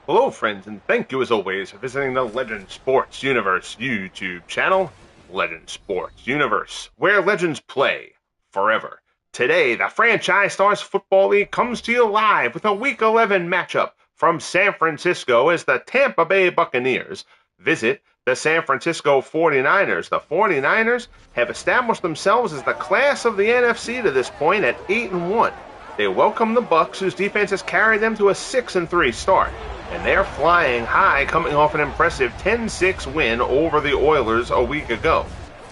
Hello, friends, and thank you as always for visiting the Legend Sports Universe YouTube channel, Legend Sports Universe, where legends play forever. Today, the Franchise Stars Football League comes to you live with a Week 11 matchup from San Francisco as the Tampa Bay Buccaneers visit the San Francisco 49ers. The 49ers have established themselves as the class of the NFC to this point at 8-1. They welcome the Bucs, whose defense has carried them to a 6-3 start. And they're flying high, coming off an impressive 10-6 win over the Oilers a week ago.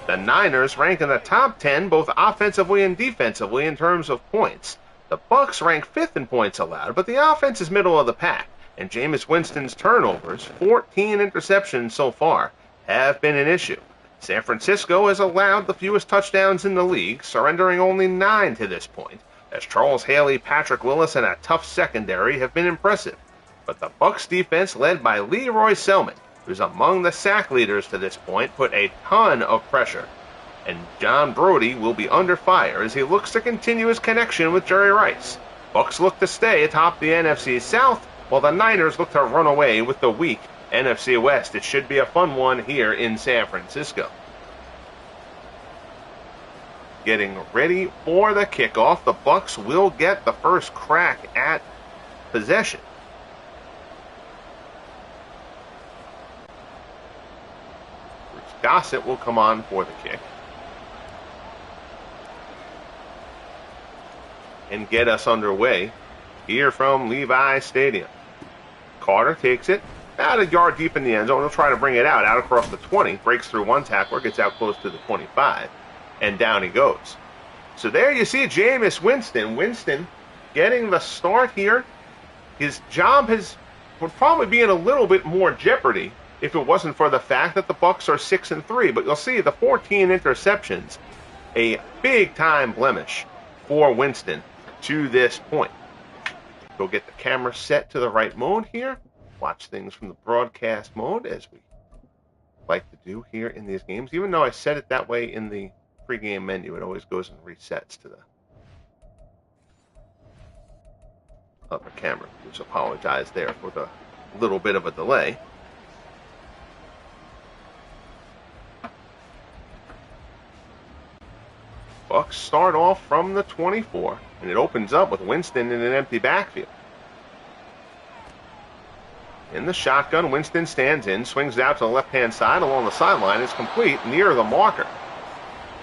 The Niners rank in the top 10 both offensively and defensively in terms of points. The Bucs rank 5th in points allowed, but the offense is middle of the pack, and Jameis Winston's turnovers, 14 interceptions so far, have been an issue. San Francisco has allowed the fewest touchdowns in the league, surrendering only 9 to this point, as Charles Haley, Patrick Willis, and a tough secondary have been impressive. But the Bucs defense, led by Lee Roy Selmon, who's among the sack leaders to this point, put a ton of pressure. And John Brodie will be under fire as he looks to continue his connection with Jerry Rice. Bucs look to stay atop the NFC South, while the Niners look to run away with the weak NFC West. It should be a fun one here in San Francisco. Getting ready for the kickoff, the Bucs will get the first crack at possession. Gossett will come on for the kick and get us underway here from Levi Stadium. Carter takes it about a yard deep in the end zone. He'll try to bring it out across the 20, breaks through one tackler, gets out close to the 25, and down he goes. So there you see Jameis Winston. Winston getting the start here. His job would probably be in a little bit more jeopardy if it wasn't for the fact that the Bucs are 6-3. But you'll see the 14 interceptions, a big-time blemish for Winston to this point. Go get the camera set to the right mode here. Watch things from the broadcast mode, as we like to do here in these games. Even though I set it that way in the pregame menu, it always goes and resets to the other camera. Just apologize there for the little bit of a delay. Bucs start off from the 24, and it opens up with Winston in an empty backfield. In the shotgun, Winston stands in, swings it out to the left-hand side along the sideline. It's complete near the marker.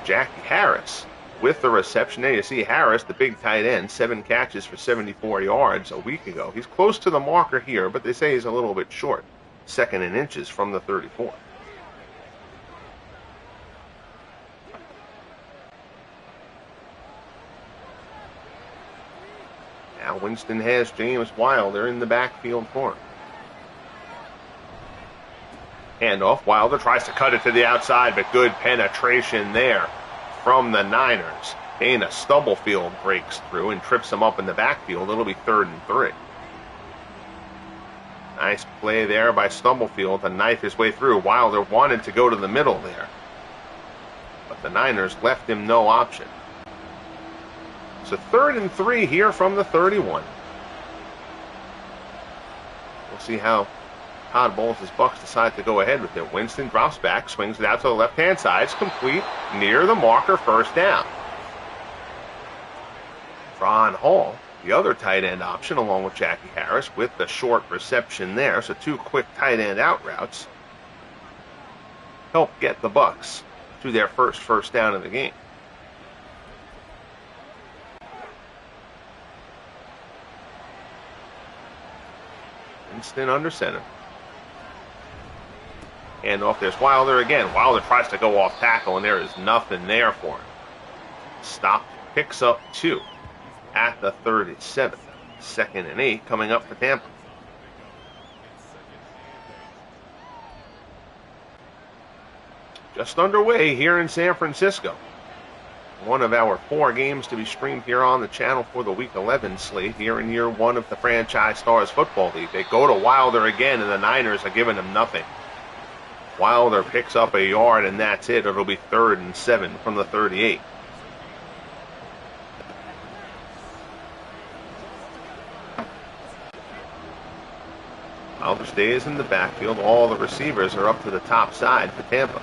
Jackie Harris with the reception. There you see Harris, the big tight end, 7 catches for 74 yards a week ago. He's close to the marker here, but they say he's a little bit short. 2nd in inches from the 34. Now Winston has James Wilder in the backfield for him. Handoff. Wilder tries to cut it to the outside, but good penetration there from the Niners. Dana Stubblefield breaks through and trips him up in the backfield. It'll be 3rd and 3. Nice play there by Stubblefield to knife his way through. Wilder wanted to go to the middle there, but the Niners left him no option. So 3rd and 3 here from the 31. We'll see how Todd Bowles' Bucs decide to go ahead with it. Winston drops back, swings it out to the left-hand side. It's complete near the marker, 1st down. Ron Hall, the other tight end option, along with Jackie Harris, with the short reception there. So 2 quick tight end out routes help get the Bucs to their first down of the game. Winston under center. And off there's Wilder again. Wilder tries to go off tackle, and there is nothing there for him. Stop, picks up 2 at the 37. 2nd and 8 coming up for Tampa. Just underway here in San Francisco. One of our 4 games to be streamed here on the channel for the Week 11 slate here in year 1 of the Franchise Stars Football League. They go to Wilder again, and the Niners are giving him nothing. Wilder picks up a yard, and that's it. It'll be 3rd and 7 from the 38. stays in the backfield. All the receivers are up to the top side for Tampa.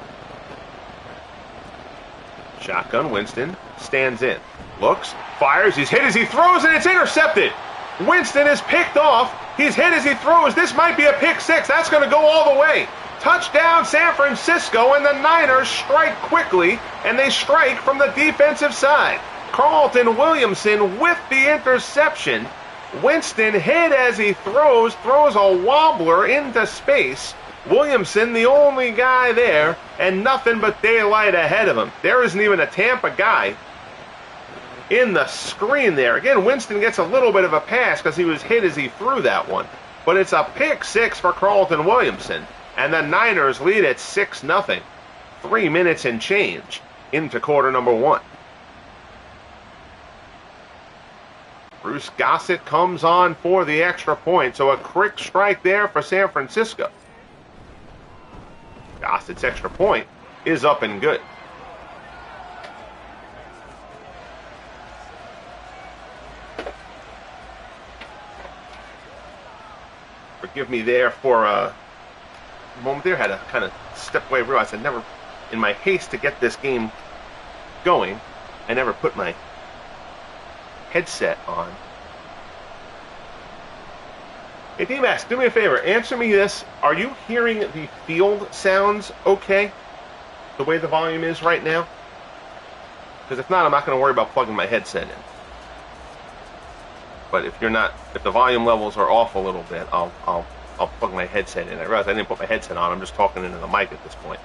Shotgun, Winston stands in, looks, fires, he's hit as he throws, and it's intercepted. Winston is picked off. He's hit as he throws. This might be a pick six. That's going to go all the way. Touchdown, San Francisco, and the Niners strike quickly, and they strike from the defensive side. Carlton Williamson with the interception. Winston hit as he throws a wobbler into space. Williamson, the only guy there, and nothing but daylight ahead of him. There isn't even a Tampa guy in the screen there. Again, Winston gets a little bit of a pass because he was hit as he threw that one. But it's a pick six for Carlton Williamson. And the Niners lead at 6-0. 3 minutes and change into quarter number one. Bruce Gossett comes on for the extra point. So a quick strike there for San Francisco. Gossett's extra point is up and good. Forgive me there for a moment there. Had to kind of step away. Realized I never, in my haste to get this game going, I never put my headset on. Hey, D-Max, do me a favor. Answer me this. Are you hearing the field sounds okay? The way the volume is right now? Because if not, I'm not going to worry about plugging my headset in. But if you're not, if the volume levels are off a little bit, I'll plug my headset in. I realize I didn't put my headset on. I'm just talking into the mic at this point.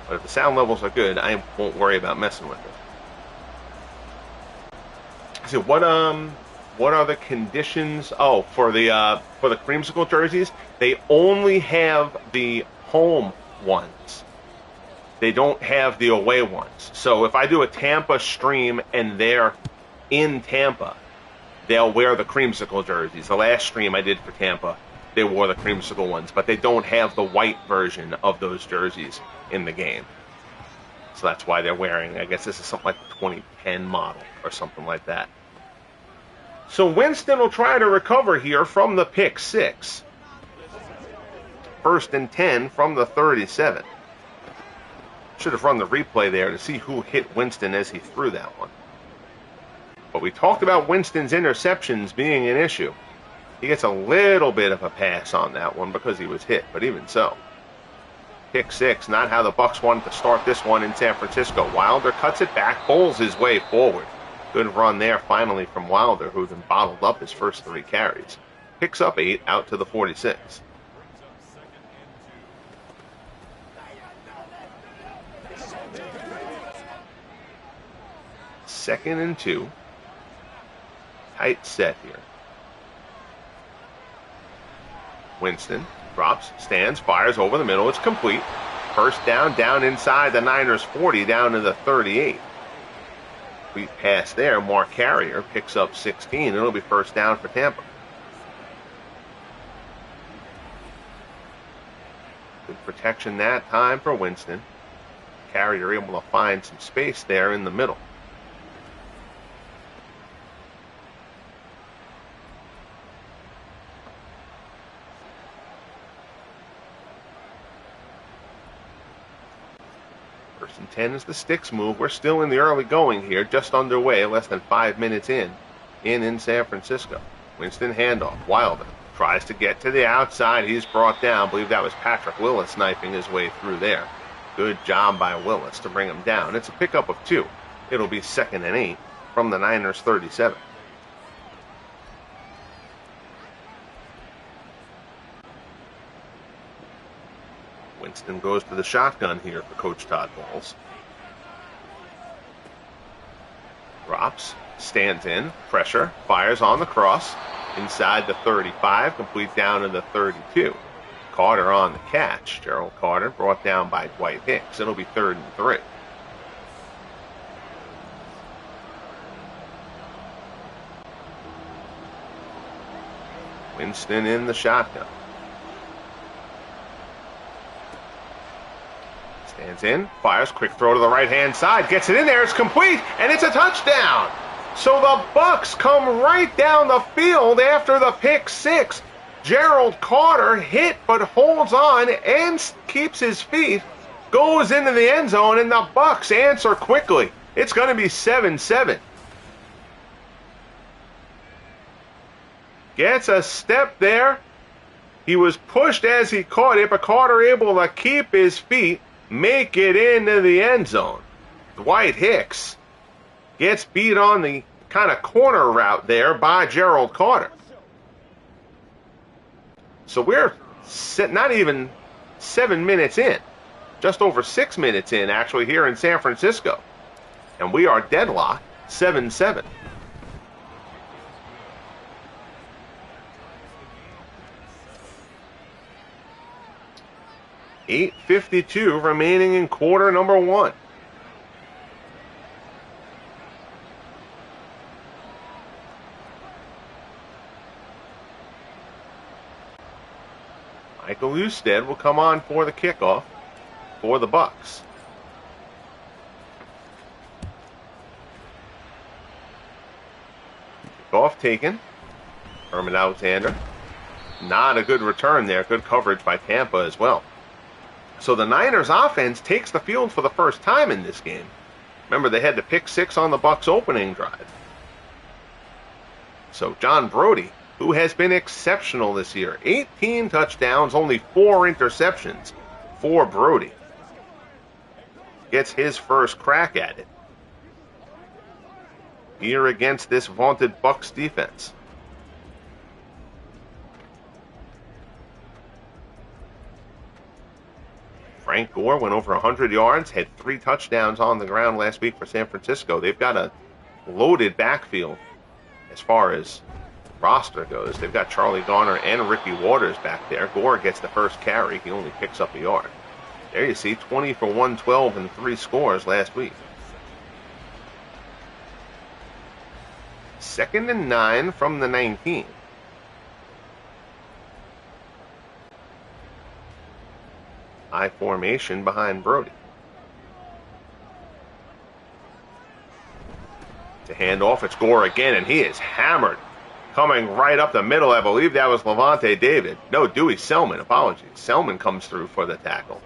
But if the sound levels are good, I won't worry about messing with it. So what are the conditions? Oh, for the creamsicle jerseys, they only have the home ones. They don't have the away ones. So if I do a Tampa stream and they're in Tampa, they'll wear the creamsicle jerseys. The last stream I did for Tampa, they wore the creamsicle ones, but they don't have the white version of those jerseys in the game. So that's why they're wearing, I guess this is something like the 2010 model or something like that. So Winston will try to recover here from the pick six. 1st and 10 from the 37. Should have run the replay there to see who hit Winston as he threw that one. But we talked about Winston's interceptions being an issue. He gets a little bit of a pass on that one because he was hit, but even so. Pick six, not how the Bucs wanted to start this one in San Francisco. Wilder cuts it back, bowls his way forward. Good run there finally from Wilder, who then bottled up his first 3 carries. Picks up 8 out to the 46. Second and 2. Tight set here. Winston drops, stands, fires over the middle. It's complete. First down inside the Niners 40, down to the 38. Complete pass there. Mark Carrier picks up 16. It'll be first down for Tampa. Good protection that time for Winston. Carrier able to find some space there in the middle. First and 10 is the sticks move. We're still in the early going here, just underway, less than 5 minutes in San Francisco. Winston handoff. Wilder tries to get to the outside. He's brought down. I believe that was Patrick Willis sniping his way through there. Good job by Willis to bring him down. It's a pickup of 2. It'll be 2nd and 8 from the Niners 37. Winston goes to the shotgun here for Coach Todd Bowles. Drops, stands in, pressure, fires on the cross, inside the 35, complete down to the 32. Carter on the catch. Gerald Carter brought down by Dwight Hicks. It'll be 3rd and 3. Winston in the shotgun. Stands in, fires, quick throw to the right-hand side, gets it in there, it's complete, and it's a touchdown. So the Bucs come right down the field after the pick six. Gerald Carter hit but holds on and keeps his feet, goes into the end zone, and the Bucs answer quickly. It's going to be 7-7. Gets a step there. He was pushed as he caught it, but Carter able to keep his feet, make it into the end zone. Dwight Hicks gets beat on the kind of corner route there by Gerald Carter. So we're not even 7 minutes in, just over 6 minutes in actually here in San Francisco. And we are deadlocked 7-7. .8:52 remaining in quarter number 1. Michael Usted will come on for the kickoff for the Bucs. Kickoff taken. Herman Alexander. Not a good return there. Good coverage by Tampa as well. So the Niners offense takes the field for the first time in this game. Remember, they had the pick 6 on the Bucs opening drive. So John Brodie, who has been exceptional this year, 18 touchdowns, only 4 interceptions for Brodie, gets his first crack at it here against this vaunted Bucs defense. Frank Gore went over 100 yards, had 3 touchdowns on the ground last week for San Francisco. They've got a loaded backfield as far as roster goes. They've got Charlie Garner and Ricky Waters back there. Gore gets the first carry. He only picks up a yard. There you see, 20 for 112 and 3 scores last week. 2nd and 9 from the 19. High formation behind Brodie. To hand off, it's Gore again, and he is hammered. Coming right up the middle, I believe that was Levante David. No, Dewey Selmon, apologies. Selmon comes through for the tackle.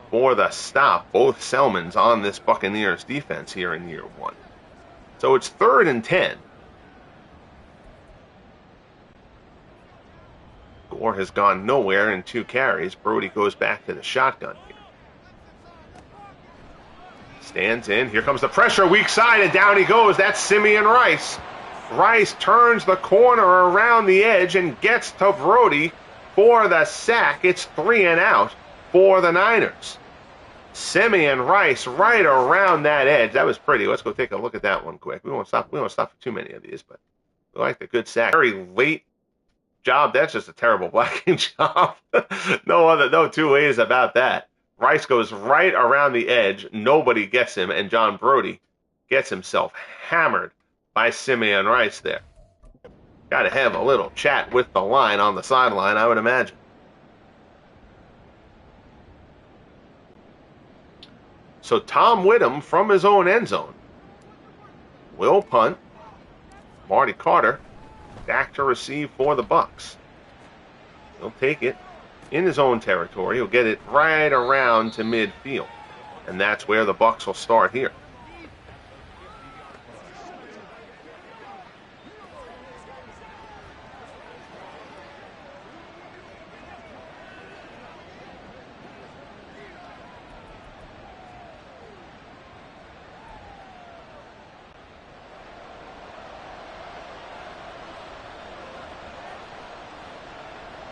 For the stop, both Selmons on this Buccaneers defense here in year 1. So it's 3rd and 10. Gore has gone nowhere in 2 carries. Brodie goes back to the shotgun here. Stands in. Here comes the pressure, weak side, and down he goes. That's Simeon Rice. Rice turns the corner around the edge and gets to Brodie for the sack. It's 3 and out for the Niners. Simeon Rice right around that edge. That was pretty. Let's go take a look at that one quick. We won't stop for too many of these, but we like the good sack. Very late job. That's just a terrible blocking job. No 2 ways about that. Rice goes right around the edge. Nobody gets him, and John Brodie gets himself hammered by Simeon Rice there. Got to have a little chat with the line on the sideline, I would imagine. So Tom Whittem from his own end zone will punt. Marty Carter back to receive for the Bucs. He'll take it in his own territory. He'll get it right around to midfield. And that's where the Bucs will start here.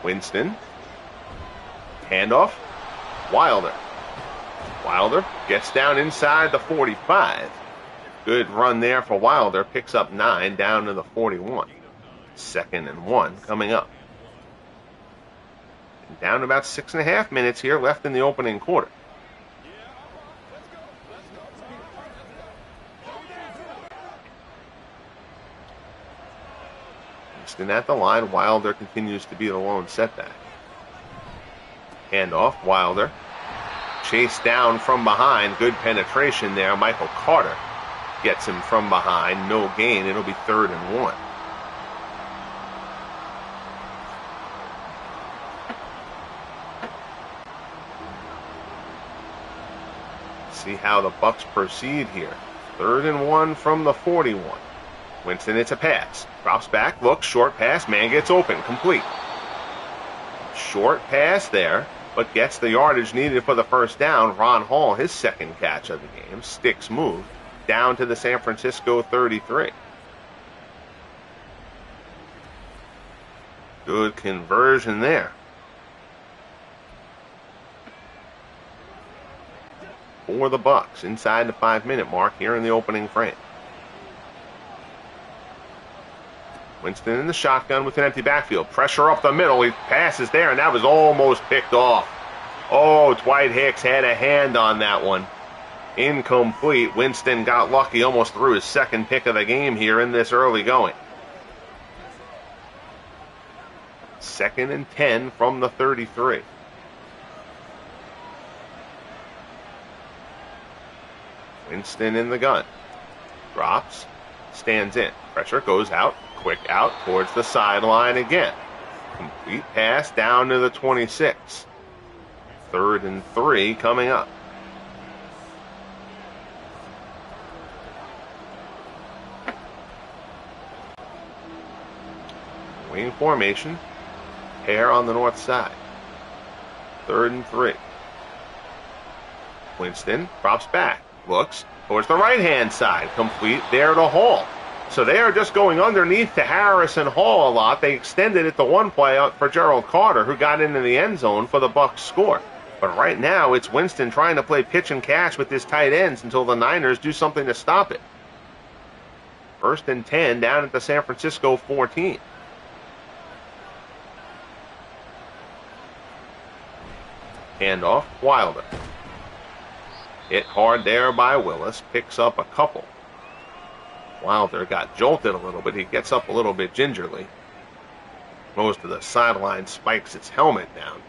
Winston. Handoff. Wilder. Wilder gets down inside the 45. Good run there for Wilder. Picks up 9 down to the 41. 2nd and 1 coming up. And down to about 6.5 minutes here left in the opening quarter. Winston at the line. Wilder continues to be the lone setback. Handoff. Wilder. Chase down from behind. Good penetration there. Michael Carter gets him from behind. No gain. It'll be 3rd and 1. see how the Bucs proceed here. 3rd and 1 from the 41. Winston, it's a pass. Drops back, looks, short pass, man gets open, complete. Short pass there, but gets the yardage needed for the first down. Ron Hall, his second catch of the game. Sticks move down to the San Francisco 33. Good conversion there. For the Bucs, inside the 5-minute mark here in the opening frame. Winston in the shotgun with an empty backfield. Pressure up the middle. He passes there, and that was almost picked off. Oh, Dwight Hicks had a hand on that one. Incomplete. Winston got lucky, almost threw his second pick of the game here in this early going. 2nd and 10 from the 33. Winston in the gun. Drops. Stands in. Pressure goes out. Quick out towards the sideline again. Complete pass down to the 26. 3rd and 3 coming up. Wing formation. Pair on the north side. 3rd and 3. Winston drops back. Looks towards the right-hand side. Complete there to Hall. So they are just going underneath to Harris and Hall a lot. They extended it to one play out for Gerald Carter, who got into the end zone for the Bucs score. But right now, it's Winston trying to play pitch and catch with his tight ends until the Niners do something to stop it. 1st and 10 down at the San Francisco 14. Handoff, Wilder. Hit hard there by Willis. Picks up a couple. Wilder got jolted a little bit. He gets up a little bit gingerly. Goes to the sideline, spikes its helmet down.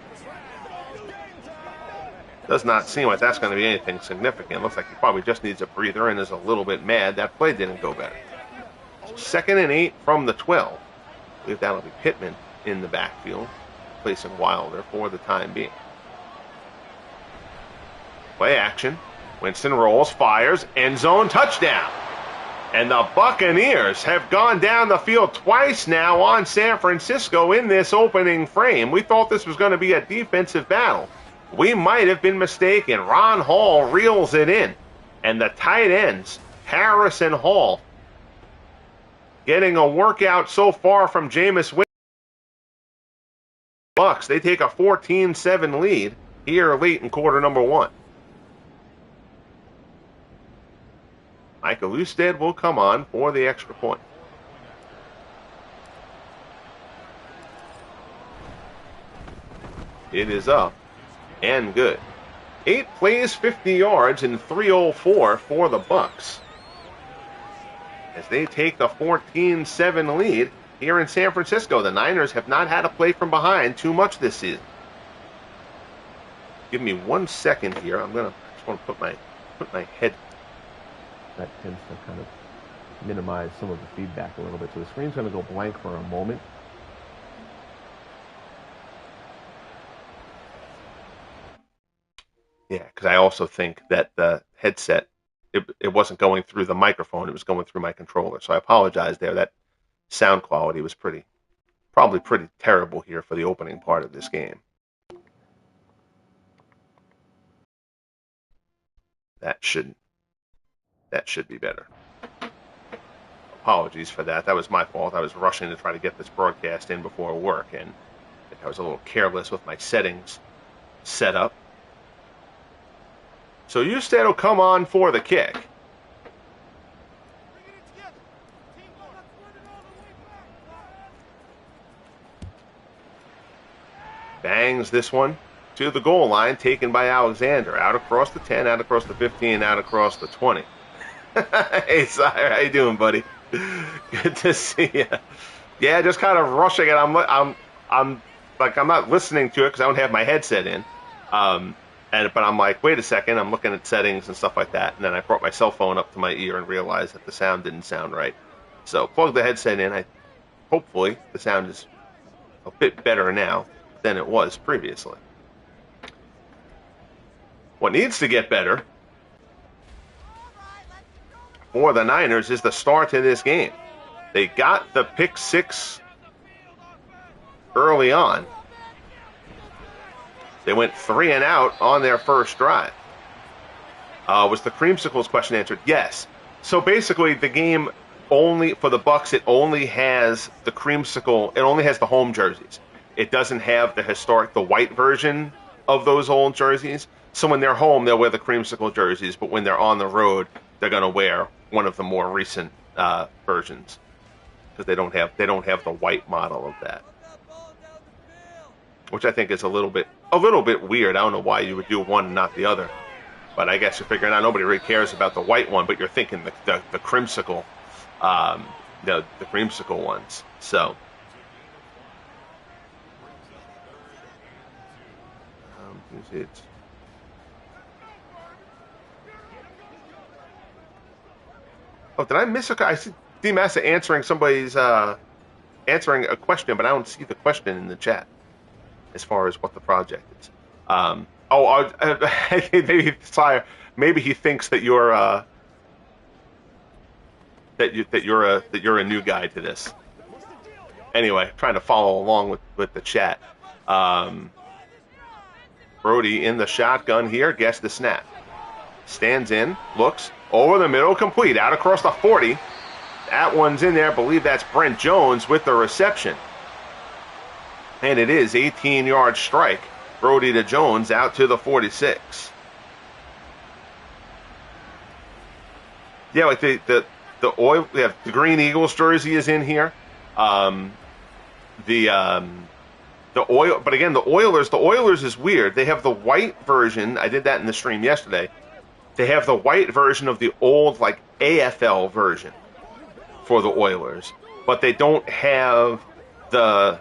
Does not seem like that's going to be anything significant. Looks like he probably just needs a breather and is a little bit mad. That play didn't go better. 2nd and 8 from the 12. I believe that'll be Pittman in the backfield, placing Wilder for the time being. Play action. Winston rolls, fires, end zone, touchdown. And the Buccaneers have gone down the field twice now on San Francisco in this opening frame. We thought this was going to be a defensive battle. We might have been mistaken. Ron Hall reels it in. And the tight ends, Harris and Hall, getting a workout so far from Jameis Winston. Bucs, they take a 14-7 lead here late in quarter number 1. Michael Lusted will come on for the extra point. It is up and good. 8 plays, 50 yards, and 3:04 for the Bucs, as they take the 14-7 lead here in San Francisco. The Niners have not had to play from behind too much this season. Give me 1 second here. I just want to put my head. That tends to kind of minimize some of the feedback a little bit. So the screen's going to go blank for a moment. Yeah, because I also think that the headset, it wasn't going through the microphone. It was going through my controller. So I apologize there. That sound quality was probably pretty terrible here for the opening part of this game. That should be better. Apologies for that. That was my fault. I was rushing to try to get this broadcast in before work, and I was a little careless with my settings set up. So Lusted will come on for the kick. Bangs this one to the goal line, taken by Alexander. Out across the 10, out across the 15, out across the 20. Hey, Sire, how you doing, buddy? Good to see you. Yeah, just kind of rushing it. I'm not listening to it because I don't have my headset in. But I'm like, wait a second. I'm looking at settings and stuff like that, and then I brought my cell phone up to my ear and realized that the sound didn't sound right. So plug the headset in. Hopefully the sound is a bit better now than it was previously. What needs to get better for the Niners is the start to this game. They got the pick six early on. They went 3 and out on their first drive. Was the creamsicles question answered? Yes. So basically, the game only for the Bucs, it only has the creamsicle. It only has the home jerseys. It doesn't have the white version of those old jerseys. So when they're home, they'll wear the creamsicle jerseys, but when they're on the road, they're going to wear one of the more recent versions because they don't have the white model of that, which I think is a little bit weird. I don't know why you would do one and not the other, but I guess you're figuring out nobody really cares about the white one, but you're thinking the creamsicle, the creamsicle ones. So. It's oh, did I miss a? I see D Massa answering somebody's answering a question, but I don't see the question in the chat as far as what the project is. Maybe he thinks that you're that you're a new guy to this. Anyway, trying to follow along with the chat. Brodie in the shotgun here, gets the snap. Stands in, looks, over the middle, complete, out across the 40. That one's in there. I believe that's Brent Jones with the reception. And it is 18-yard strike. Brodie to Jones out to the 46. Yeah, like the oil, we have the Green Eagles jersey is in here. The oil, but again, the Oilers is weird. They have the white version. I did that in the stream yesterday. They have the white version of the old, like, AFL version for the Oilers, but they don't have the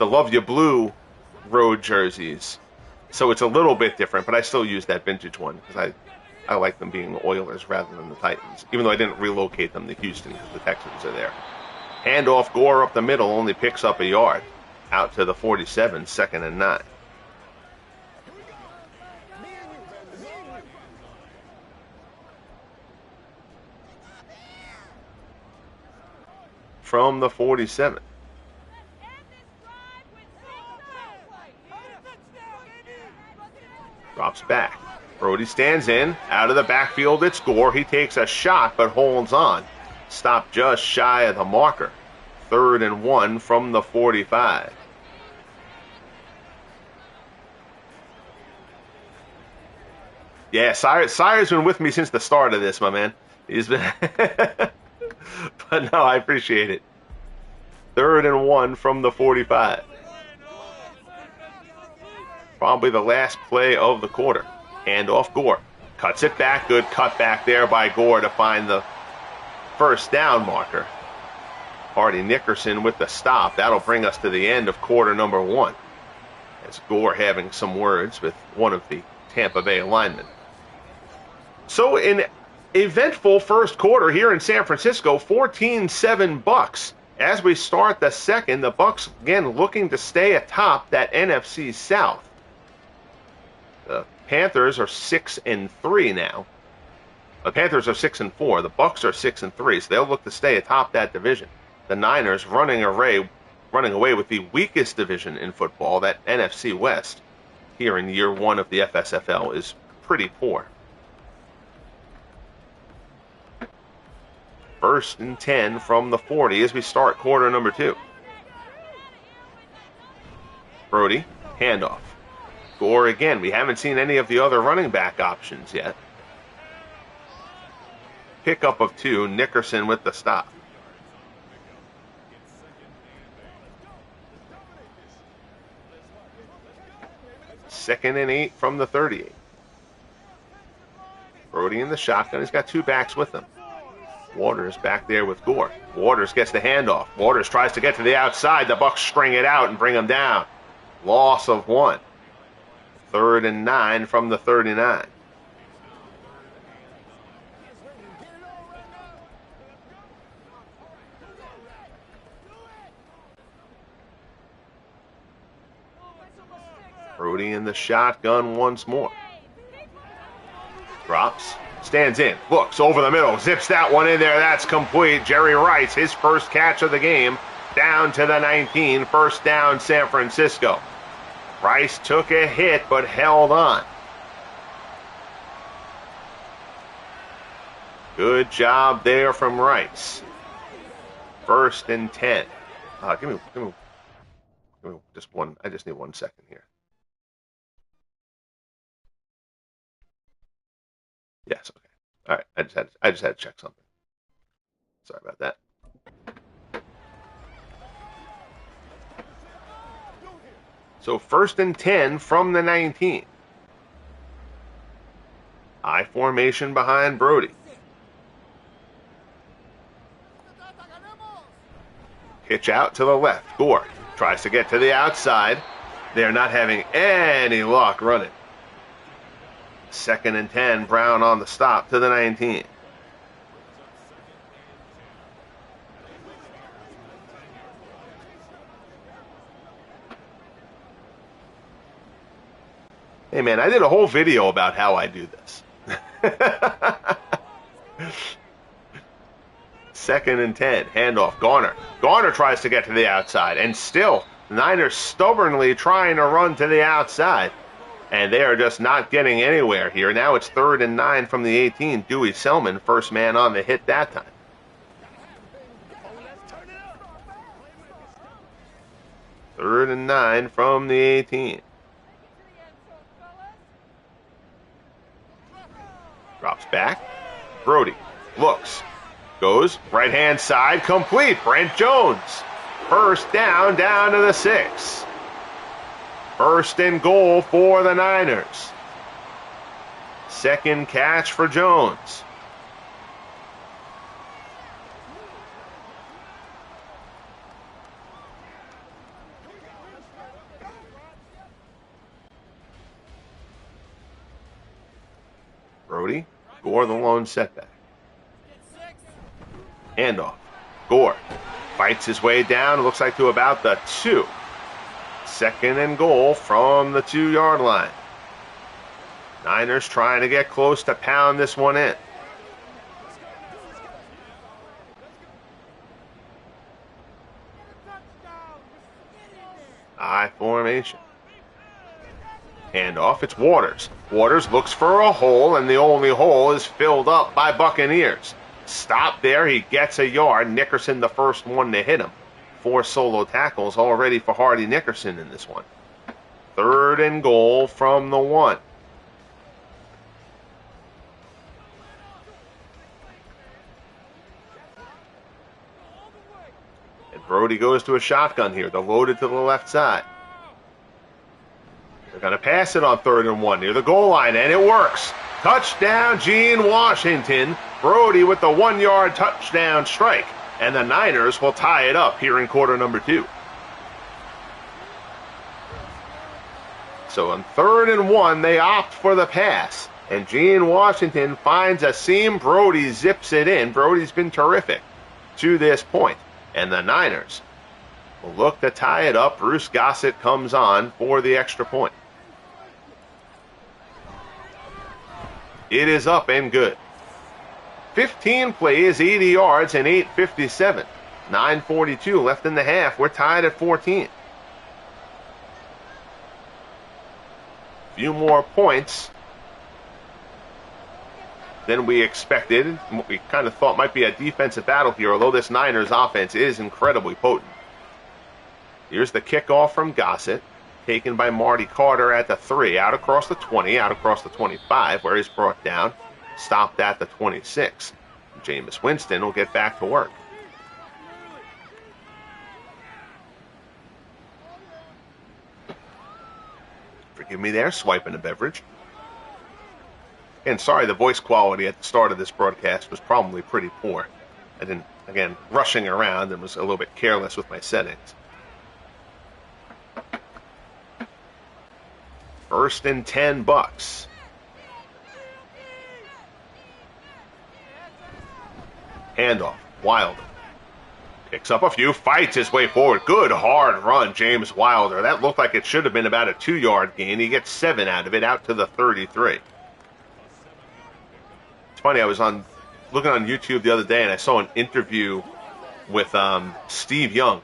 Love You Blue road jerseys. So it's a little bit different, but I still use that vintage one because I like them being the Oilers rather than the Titans, even though I didn't relocate them to Houston because the Texans are there. Handoff, Gore up the middle, only picks up a yard. Out to the 47, 2nd and 9. From the 47. Drops back. Brodie stands in. Out of the backfield, it's Gore. He takes a shot, but holds on. Stopped just shy of the marker. 3rd and 1 from the 45. Yeah, Sire's been with me since the start of this, my man. He's been, but no, I appreciate it. 3rd and 1 from the 45. Probably the last play of the quarter. Handoff, Gore. Cuts it back. Good cut back there by Gore to find the first down marker. Hardy Nickerson with the stop. That'll bring us to the end of quarter number 1. As Gore having some words with one of the Tampa Bay linemen. So an eventful first quarter here in San Francisco, 14-7 Bucs. As we start the second, the Bucs again looking to stay atop that NFC South. The Panthers are 6-3 now. The Panthers are 6-4. The Bucs are 6-3, so they'll look to stay atop that division. The Niners running away with the weakest division in football, that NFC West, here in year 1 of the FSFL, is pretty poor. 1st and 10 from the 40 as we start quarter number 2. Brodie, handoff. Gore again. We haven't seen any of the other running back options yet. Pickup of 2, Nickerson with the stop. Second and 8 from the 38. Brodie in the shotgun. He's got 2 backs with him. Waters back there with Gore. Waters gets the handoff. Waters tries to get to the outside. The Bucs string it out and bring him down. Loss of 1. 3rd and 9 from the 39. Brodie in the shotgun once more. Drops. Stands in, looks over the middle, zips that one in there. That's complete. Jerry Rice, his first catch of the game, down to the 19. First down, San Francisco. Rice took a hit but held on. Good job there from Rice. First and 10. Give me just one. I just need 1 second here. Yes, okay. All right, I just had to check something. Sorry about that. So first and 10 from the 19. I formation behind Brodie. Pitch out to the left. Gore tries to get to the outside. They're not having any luck running. Second and 10, Brown on the stop to the 19. Hey man, I did a whole video about how I do this. Second and 10, handoff, Garner. Garner tries to get to the outside, and still, the Niners stubbornly trying to run to the outside. And they are just not getting anywhere here. Now it's 3rd and 9 from the 18. Dewey Selmon, first man on the hit that time. Third and 9 from the 18. Drops back. Brodie looks. Goes. Right-hand side. Complete. Brent Jones. First down to the 6. First and goal for the Niners. Second catch for Jones. Brodie. Gore the lone setback. Handoff. Gore fights his way down. It looks like to about the 2. Second and goal from the 2-yard line. Niners trying to get close to pound this one in. I formation. Handoff, it's Waters. Waters looks for a hole, and the only hole is filled up by Buccaneers. Stop there, he gets a yard. Nickerson the first one to hit him. 4 solo tackles already for Hardy Nickerson in this one. Third and goal from the 1. And Brodie goes to a shotgun here. They're loaded to the left side. They're going to pass it on 3rd and 1 near the goal line, and it works. Touchdown, Gene Washington. Brodie with the 1-yard touchdown strike. And the Niners will tie it up here in quarter number 2. So on 3rd and 1, they opt for the pass. And Gene Washington finds a seam. Brodie zips it in. Brodie's been terrific to this point. And the Niners will look to tie it up. Bruce Gossett comes on for the extra point. It is up and good. 15 plays, 80 yards, and 8:57. 9:42 left in the half. We're tied at 14. Few more points than we expected. What we kind of thought might be a defensive battle here, although this Niners offense is incredibly potent. Here's the kickoff from Gossett, taken by Marty Carter at the 3, out across the 20, out across the 25, where he's brought down. Stopped at the 26. Jameis Winston will get back to work. Forgive me there, swiping a beverage. And sorry, the voice quality at the start of this broadcast was probably pretty poor. I didn't, again, rushing around and was a little bit careless with my settings. First and 10 Bucs. Handoff, Wilder. Picks up a few, fights his way forward. Good hard run, James Wilder. That looked like it should have been about a 2-yard gain. He gets 7 out of it, out to the 33. funny. I was looking on YouTube the other day, and I saw an interview with Steve Young.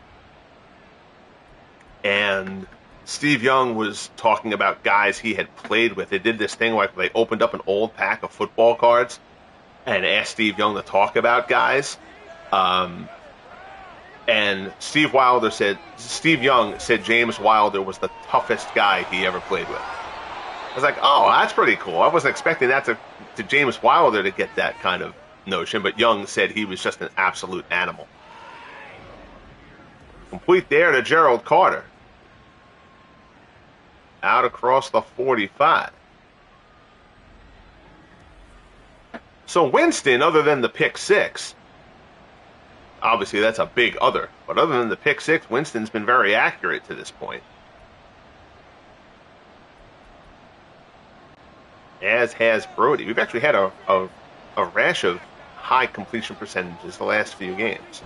And Steve Young was talking about guys he had played with. They did this thing like they opened up an old pack of football cards and asked Steve Young to talk about guys. And Steve Young said James Wilder was the toughest guy he ever played with. I was like, oh, that's pretty cool. I wasn't expecting that to James Wilder to get that kind of notion, but Young said he was just an absolute animal. Complete there to Gerald Carter. Out across the 45. So Winston, other than the pick six, obviously that's a big other, but other than the pick six, Winston's been very accurate to this point. As has Brodie. We've actually had a rash of high completion percentages the last few games.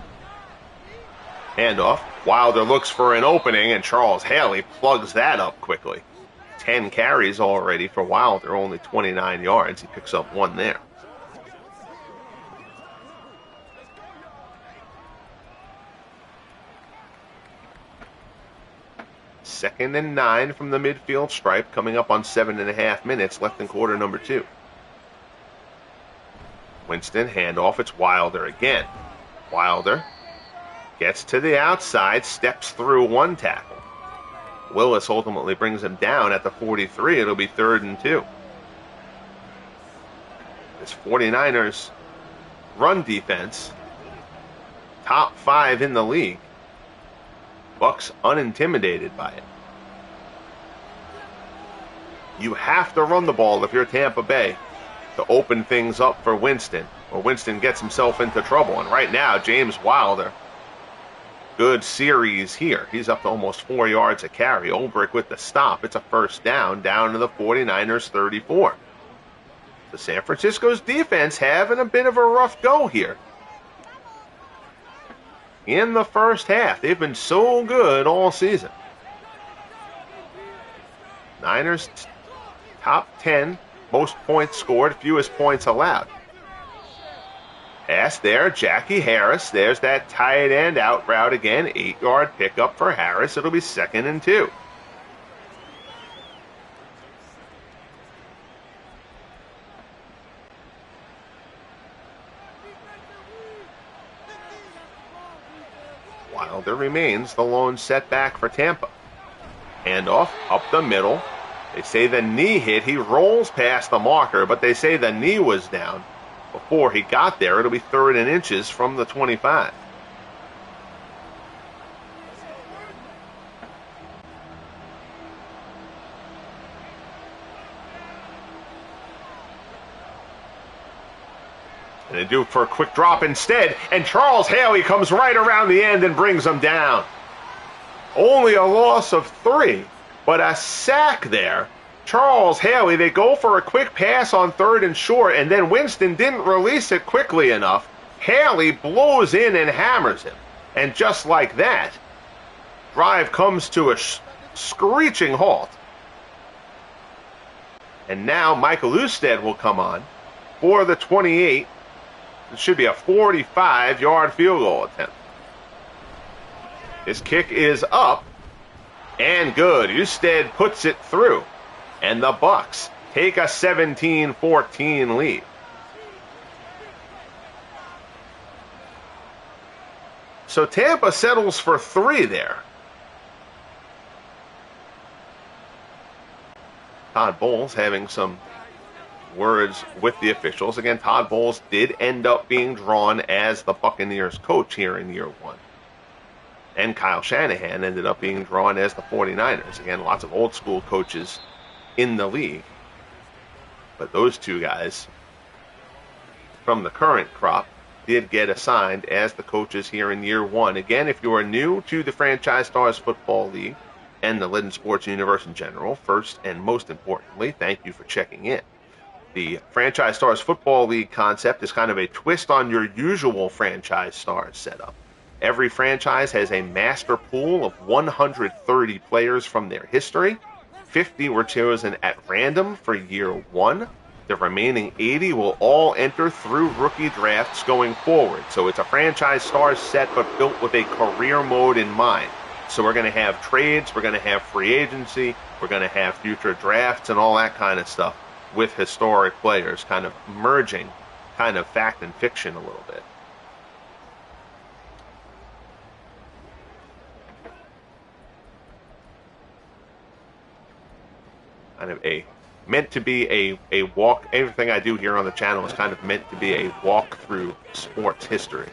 Handoff. Wilder looks for an opening, and Charles Haley plugs that up quickly. 10 carries already for Wilder, only 29 yards. He picks up one there. Second and 9 from the midfield stripe, coming up on 7.5 minutes left in quarter number 2. Winston, handoff, it's Wilder again. Wilder gets to the outside, steps through one tackle. Willis ultimately brings him down at the 43. It'll be 3rd and 2. This 49ers run defense, top 5 in the league. Bucs unintimidated by it. You have to run the ball if you're Tampa Bay to open things up for Winston, or Winston gets himself into trouble. And right now, James Wilder, good series here. He's up to almost 4 yards a carry. Olbrich with the stop. It's a first down to the 49ers 34. The San Francisco's defense having a bit of a rough go here. In the first half, they've been so good all season. Niners top 10, most points scored, fewest points allowed. Pass there, Jackie Harris. There's that tight end out route again. 8-yard pickup for Harris. It'll be 2nd and 2. Wilder remains the lone setback for Tampa. Handoff up the middle. They say the knee hit. He rolls past the marker, but they say the knee was down before he got there. It'll be 3rd and inches from the 25. And they do for a quick drop instead, and Charles Haley comes right around the end and brings them down. Only a loss of 3, but a sack there. Charles Haley, they go for a quick pass on 3rd and short, and then Winston didn't release it quickly enough. Haley blows in and hammers him. And just like that, drive comes to a screeching halt. And now Michael Usted will come on for the 28. It should be a 45-yard field goal attempt. His kick is up and good. Usted puts it through. And the Bucs take a 17-14 lead. So Tampa settles for 3 there. Todd Bowles having some words with the officials. Again, Todd Bowles did end up being drawn as the Buccaneers coach here in year 1. And Kyle Shanahan ended up being drawn as the 49ers. Again, lots of old school coaches in the league. But those two guys from the current crop did get assigned as the coaches here in year 1. Again, if you are new to the Franchise Stars Football League and the Legend Sports Universe in general, first and most importantly, thank you for checking in. The Franchise Stars Football League concept is kind of a twist on your usual Franchise Stars setup. Every franchise has a master pool of 130 players from their history. 50 were chosen at random for year 1. The remaining 80 will all enter through rookie drafts going forward. So it's a franchise stars set, but built with a career mode in mind. So we're going to have trades, we're going to have free agency, we're going to have future drafts and all that kind of stuff with historic players, kind of merging kind of fact and fiction a little bit. Kind of meant to be a walk. Everything I do here on the channel is kind of meant to be a walk through sports history.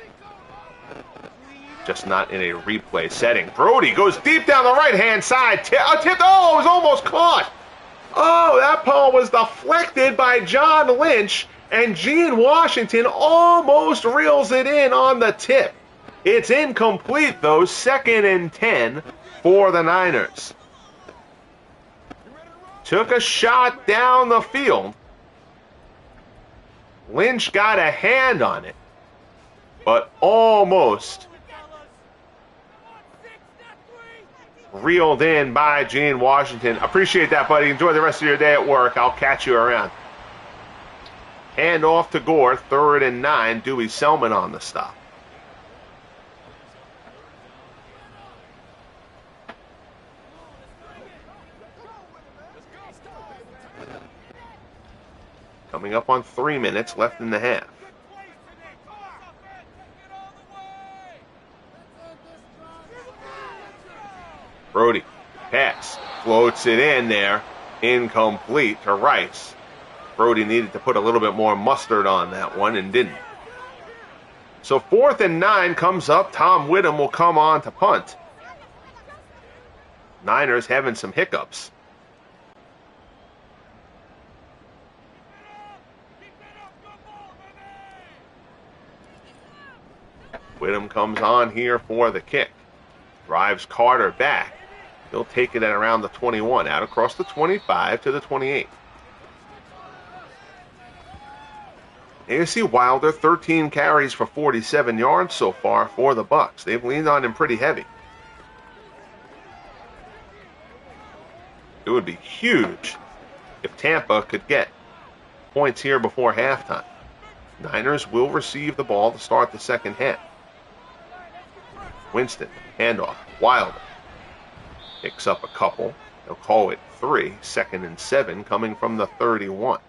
Just not in a replay setting. Brodie goes deep down the right-hand side. Oh, it was almost caught. Oh, that ball was deflected by John Lynch, and Gene Washington almost reels it in on the tip. It's incomplete, though. 2nd and 10 for the Niners. Took a shot down the field. Lynch got a hand on it, but almost reeled in by Gene Washington. Appreciate that, buddy. Enjoy the rest of your day at work. I'll catch you around. Hand off to Gore. 3rd and 9. Dewey Selmon on the stop. Coming up on 3 minutes left in the half. Brodie, pass, floats it in there, incomplete to Rice. Brodie needed to put a little bit more mustard on that one and didn't. So 4th and 9 comes up. Tom Whittem will come on to punt. Niners having some hiccups. Whittem comes on here for the kick. Drives Carter back. He'll take it at around the 21, out across the 25 to the 28. Here you see Wilder, 13 carries for 47 yards so far for the Bucs. They've leaned on him pretty heavy. It would be huge if Tampa could get points here before halftime. Niners will receive the ball to start the second half. Winston, handoff, Wilder. Picks up a couple. They'll call it 3. 2nd and 7 coming from the 31.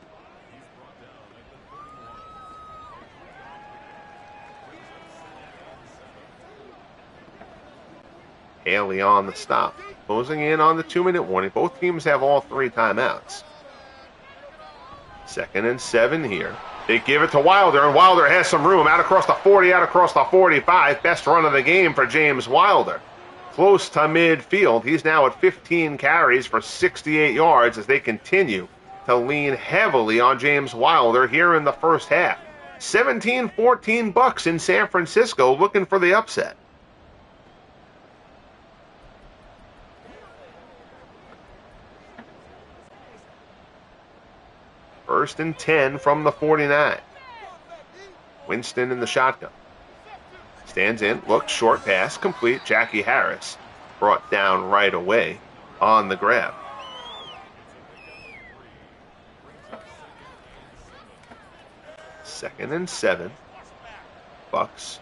Haley on the stop. Closing in on the 2-minute warning. Both teams have all 3 timeouts. 2nd and 7 here. They give it to Wilder, and Wilder has some room. Out across the 40, out across the 45. Best run of the game for James Wilder. Close to midfield. He's now at 15 carries for 68 yards as they continue to lean heavily on James Wilder here in the first half. 17-14 Bucs in San Francisco looking for the upset. First and 10 from the 49. Winston in the shotgun. Stands in, looks, short pass, complete. Jackie Harris brought down right away on the grab. Second and 7. Bucs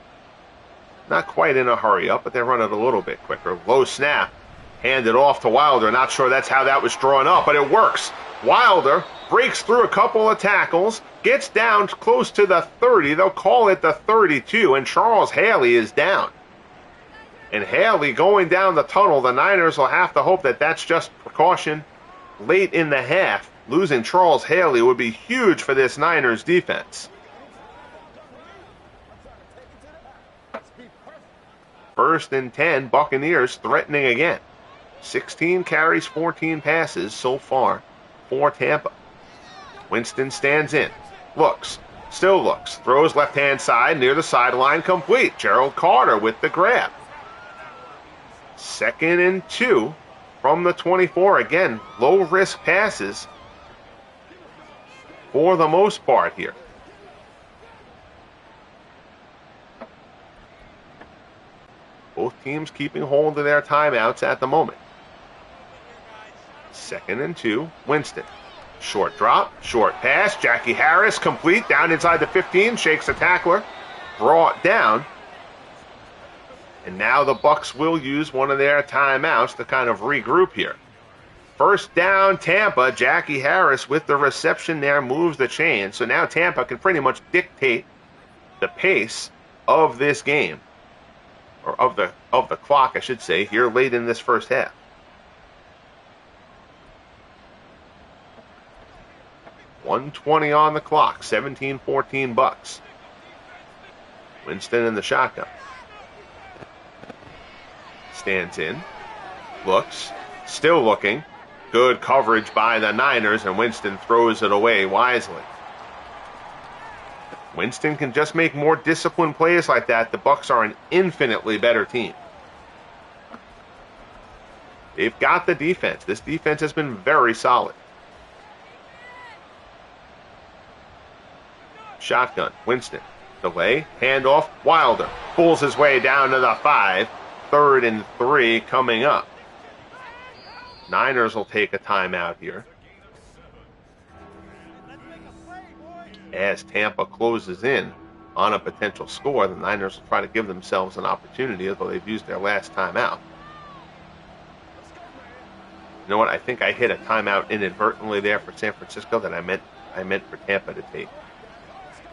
not quite in a hurry up, but they run it a little bit quicker. Low snap. Handed off to Wilder. Not sure that's how that was drawn up, but it works. Wilder breaks through a couple of tackles, gets down close to the 30. They'll call it the 32, and Charles Haley is down. And Haley going down the tunnel, the Niners will have to hope that that's just precaution late in the half. Losing Charles Haley would be huge for this Niners defense. First and 10, Buccaneers threatening again. 16 carries, 14 passes so far for Tampa. Winston stands in, looks, still looks, throws left-hand side near the sideline, complete. Gerald Carter with the grab. 2nd and 2 from the 24. Again, low-risk passes for the most part here. Both teams keeping hold of their timeouts at the moment. 2nd and 2, Winston. Short drop, short pass. Jackie Harris complete down inside the 15, shakes the tackler, brought down. And now the Bucs will use one of their timeouts to kind of regroup here. First down, Tampa. Jackie Harris with the reception there moves the chain. So now Tampa can pretty much dictate the pace of this game, or of the clock, I should say, here late in this first half. .120 on the clock, 17-14 Bucs. Winston in the shotgun. Stands in, looks, still looking. Good coverage by the Niners, and Winston throws it away wisely. Winston can just make more disciplined plays like that. The Bucs are an infinitely better team. They've got the defense. This defense has been very solid. Shotgun, Winston. Delay, handoff, Wilder. Pulls his way down to the 5. 3rd and 3 coming up. Niners will take a timeout here. As Tampa closes in on a potential score, the Niners will try to give themselves an opportunity, although they've used their last timeout. You know what? I think I hit a timeout inadvertently there for San Francisco that I meant for Tampa to take.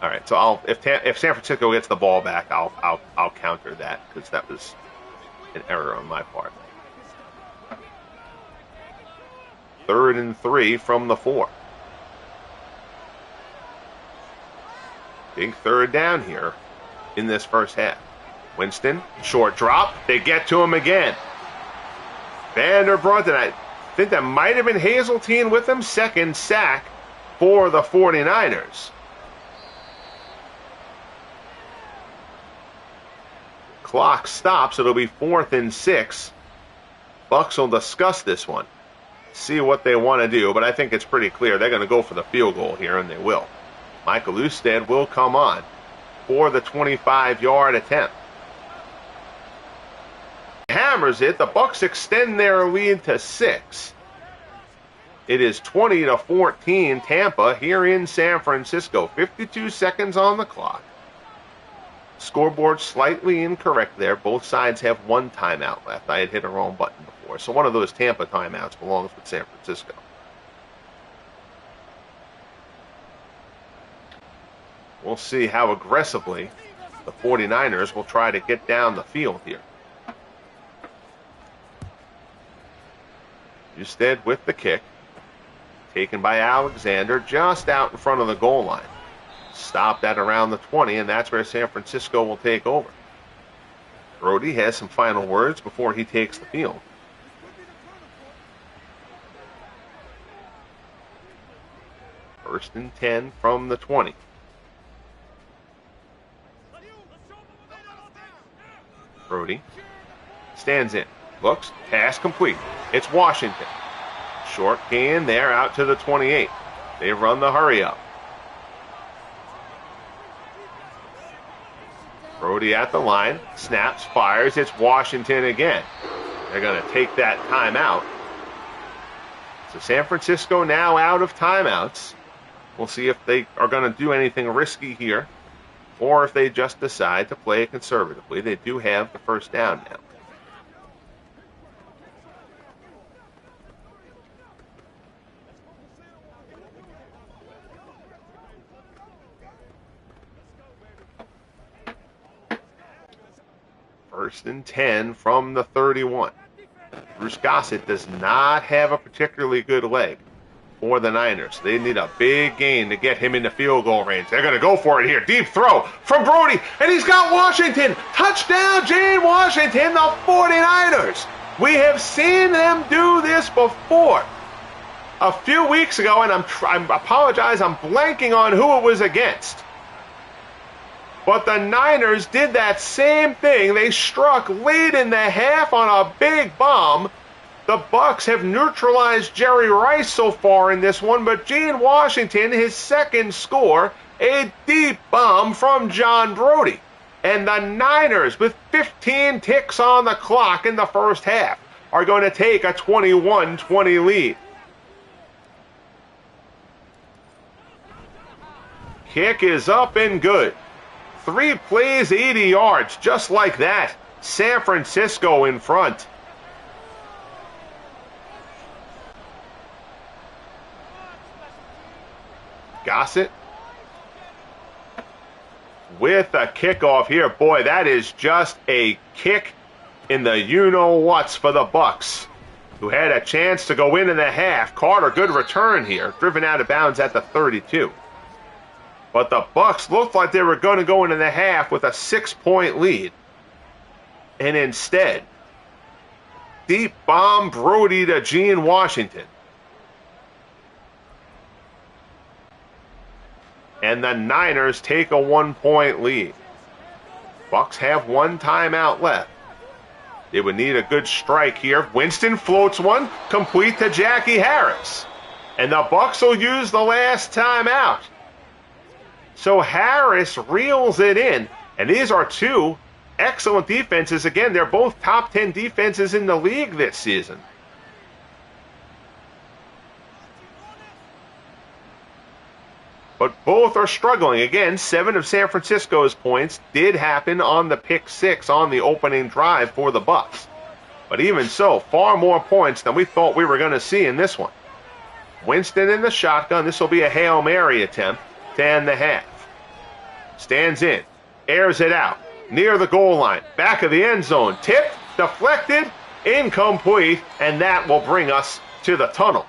All right, so if San Francisco gets the ball back, I'll counter that, because that was an error on my part. 3rd and 3 from the 4. Big third down here in this first half. Winston, short drop. They get to him again. Vanderbrandt, and I think that might have been Hazeltine with him. 2nd sack for the 49ers. Clock stops. It'll be 4th and 6. Bucs will discuss this one. See what they want to do, but I think it's pretty clear they're going to go for the field goal here, and they will. Michael Usted will come on for the 25-yard attempt. Hammers it. The Bucs extend their lead to 6. It is 20-14 Tampa here in San Francisco. 52 seconds on the clock. Scoreboard slightly incorrect there. Both sides have one timeout left. I had hit a wrong button before. So one of those Tampa timeouts belongs with San Francisco. We'll see how aggressively the 49ers will try to get down the field here. Usted with the kick. Taken by Alexander just out in front of the goal line. Stopped at around the 20, and that's where San Francisco will take over. Brodie has some final words before he takes the field. First and 10 from the 20. Brodie stands in, looks, pass complete. It's Washington. Short gain there out to the 28. They run the hurry up. Brodie at the line, snaps, fires. It's Washington again. They're going to take that timeout. So San Francisco now out of timeouts. We'll see if they are going to do anything risky here, or if they just decide to play it conservatively. They do have the first down now. First and 10 from the 31. Bruce Gossett does not have a particularly good leg for the Niners. They need a big gain to get him into field goal range. They're going to go for it here. Deep throw from Brodie, and he's got Washington. Touchdown, Jane Washington, the 49ers. We have seen them do this before. A few weeks ago, and I apologize, I'm blanking on who it was against. But the Niners did that same thing. They struck late in the half on a big bomb. The Bucs have neutralized Jerry Rice so far in this one, but Gene Washington, his second score, a deep bomb from John Brodie. And the Niners, with 15 ticks on the clock in the first half, are going to take a 21-20 lead. Kick is up and good. 3 plays, 80 yards, just like that. San Francisco in front. Gossett with a kickoff here. Boy, that is just a kick in the you-know-whats for the Bucs, who had a chance to go into the half. Carter, good return here, driven out of bounds at the 32. But the Bucs looked like they were going to go into the half with a 6-point lead. And instead, deep bomb Brodie to Gene Washington. And the Niners take a 1-point lead. Bucs have 1 timeout left. They would need a good strike here. Winston floats one, complete to Jackie Harris. And the Bucs will use the last timeout. So Harris reels it in. And these are 2 excellent defenses. Again, they're both top 10 defenses in the league this season. But both are struggling. Again, 7 of San Francisco's points did happen on the pick 6 on the opening drive for the Bucs. But even so, far more points than we thought we were going to see in this one. Winston in the shotgun. This will be a Hail Mary attempt to end the half. Stands in, airs it out, near the goal line, back of the end zone, tipped, deflected, incomplete, and that will bring us to the tunnel.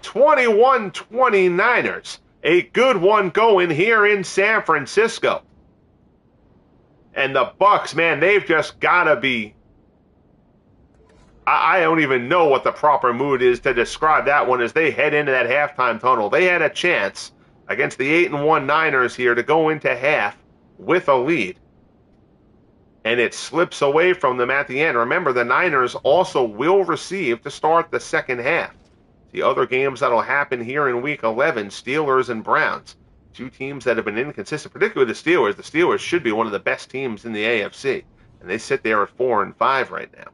21-29ers. A good one going here in San Francisco. And the Bucs, man, they've just got to be... I don't even know what the proper mood is to describe that one as they head into that halftime tunnel. They had a chance against the 8-1 Niners here to go into half with a lead. And it slips away from them at the end. Remember, the Niners also will receive to start the second half. The other games that will happen here in Week 11, Steelers and Browns. 2 teams that have been inconsistent, particularly the Steelers. The Steelers should be one of the best teams in the AFC. And they sit there at 4-5 right now.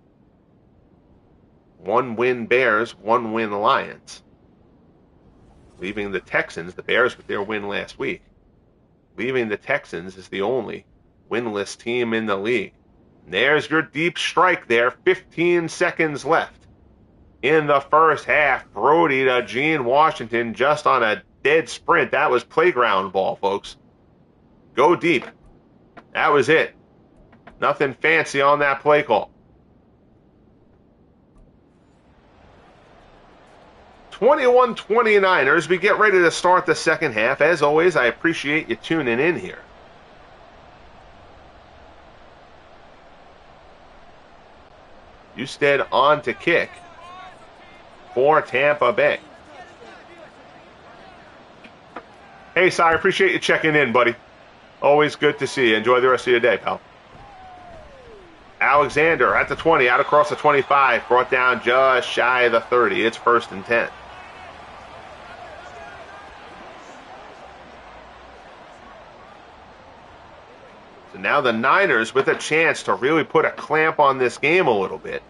1 win Bears, 1 win Lions. Leaving the Texans, the Bears with their win last week. Leaving the Texans as the only winless team in the league. And there's your deep strike there, 15 seconds left. In the first half, Brodie to Gene Washington just on a dead sprint. That was playground ball, folks. Go deep. That was it. Nothing fancy on that play call. 21-29ers. We get ready to start the second half. As always, I appreciate you tuning in here. Husted on to kick for Tampa Bay. Hey, Si, I appreciate you checking in, buddy. Always good to see you. Enjoy the rest of your day, pal. Alexander at the 20, out across the 25, brought down just shy of the 30. It's 1st and 10. So now the Niners with a chance to really put a clamp on this game a little bit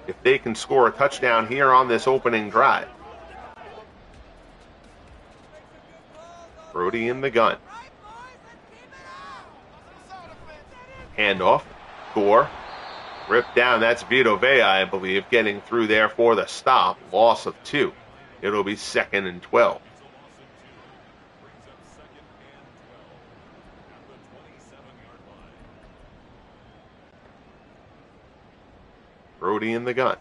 if they can score a touchdown here on this opening drive. Brodie in the gun. Handoff. Gore. Ripped down. That's Vito Vea, I believe, getting through there for the stop. Loss of 2. It'll be 2nd and 12. Brodie in the gun.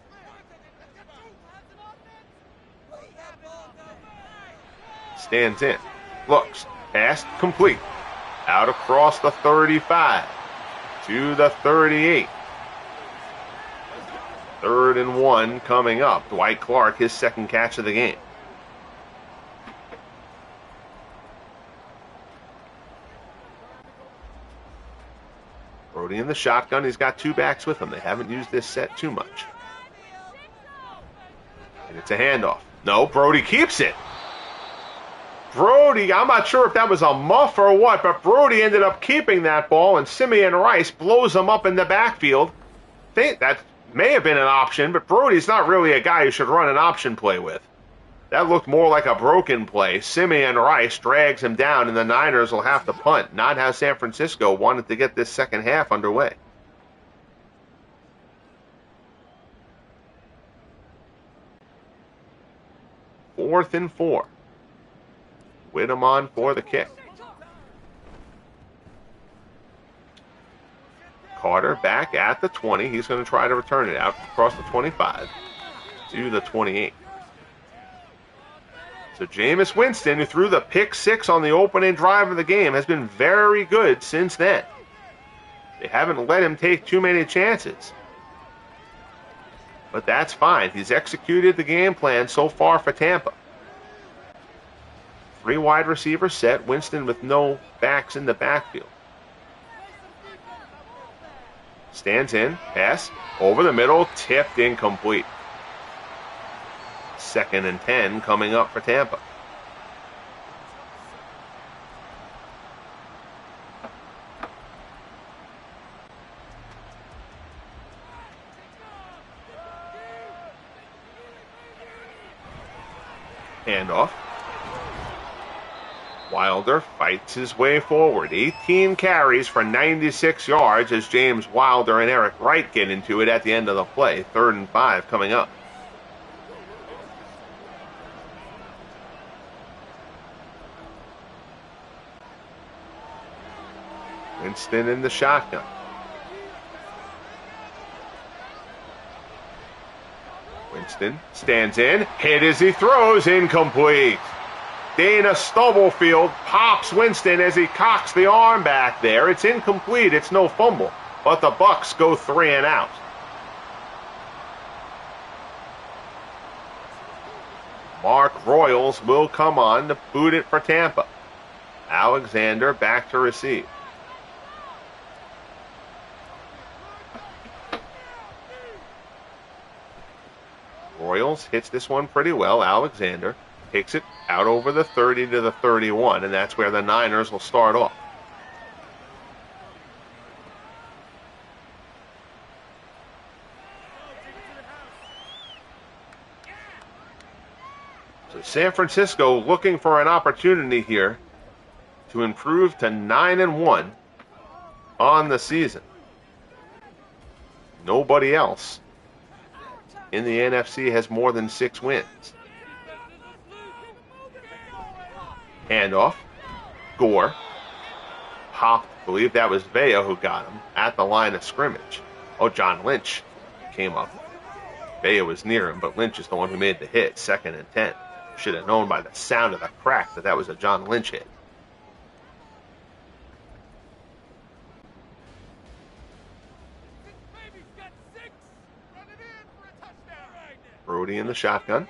Stands in. Looks. Pass complete. Out across the 35 to the 38. 3rd and 1 coming up. Dwight Clark, his second catch of the game. Brodie in the shotgun. He's got 2 backs with him. They haven't used this set too much. And it's a handoff. No, Brodie keeps it. Brodie, I'm not sure if that was a muff or what, but Brodie ended up keeping that ball, and Simeon Rice blows him up in the backfield. That may have been an option, but Brodie's not really a guy you should run an option play with. That looked more like a broken play. Simeon Rice drags him down, and the Niners will have to punt. Not how San Francisco wanted to get this second half underway. Fourth and 4. Whittam on for the kick. Carter back at the 20. He's going to try to return it out across the 25 to the 28. So Jameis Winston, who threw the pick 6 on the opening drive of the game, has been very good since then. They haven't let him take too many chances. But that's fine. He's executed the game plan so far for Tampa. 3 wide receivers set. Winston with no backs in the backfield. Stands in. Pass. Over the middle. Tipped incomplete. 2nd and 10 coming up for Tampa. Handoff. Wilder fights his way forward. 18 carries for 96 yards as James Wilder and Eric Wright get into it at the end of the play. 3rd and 5 coming up. Winston in the shotgun. Winston stands in. Hit as he throws. Incomplete. Dana Stubblefield pops Winston as he cocks the arm back there. It's incomplete. It's no fumble. But the Bucs go 3 and out. Mark Royals will come on to boot it for Tampa. Alexander back to receive. Royals hits this one pretty well. Alexander takes it out over the 30 to the 31, and that's where the Niners will start off. So San Francisco looking for an opportunity here to improve to 9-1 on the season. Nobody else in the NFC has more than 6 wins. Handoff. Gore. Popped. I believe that was Vea who got him at the line of scrimmage. Oh, John Lynch came up. Vea was near him, but Lynch is the one who made the hit. 2nd and 10. Should have known by the sound of the crack that that was a John Lynch hit. Brodie in the shotgun.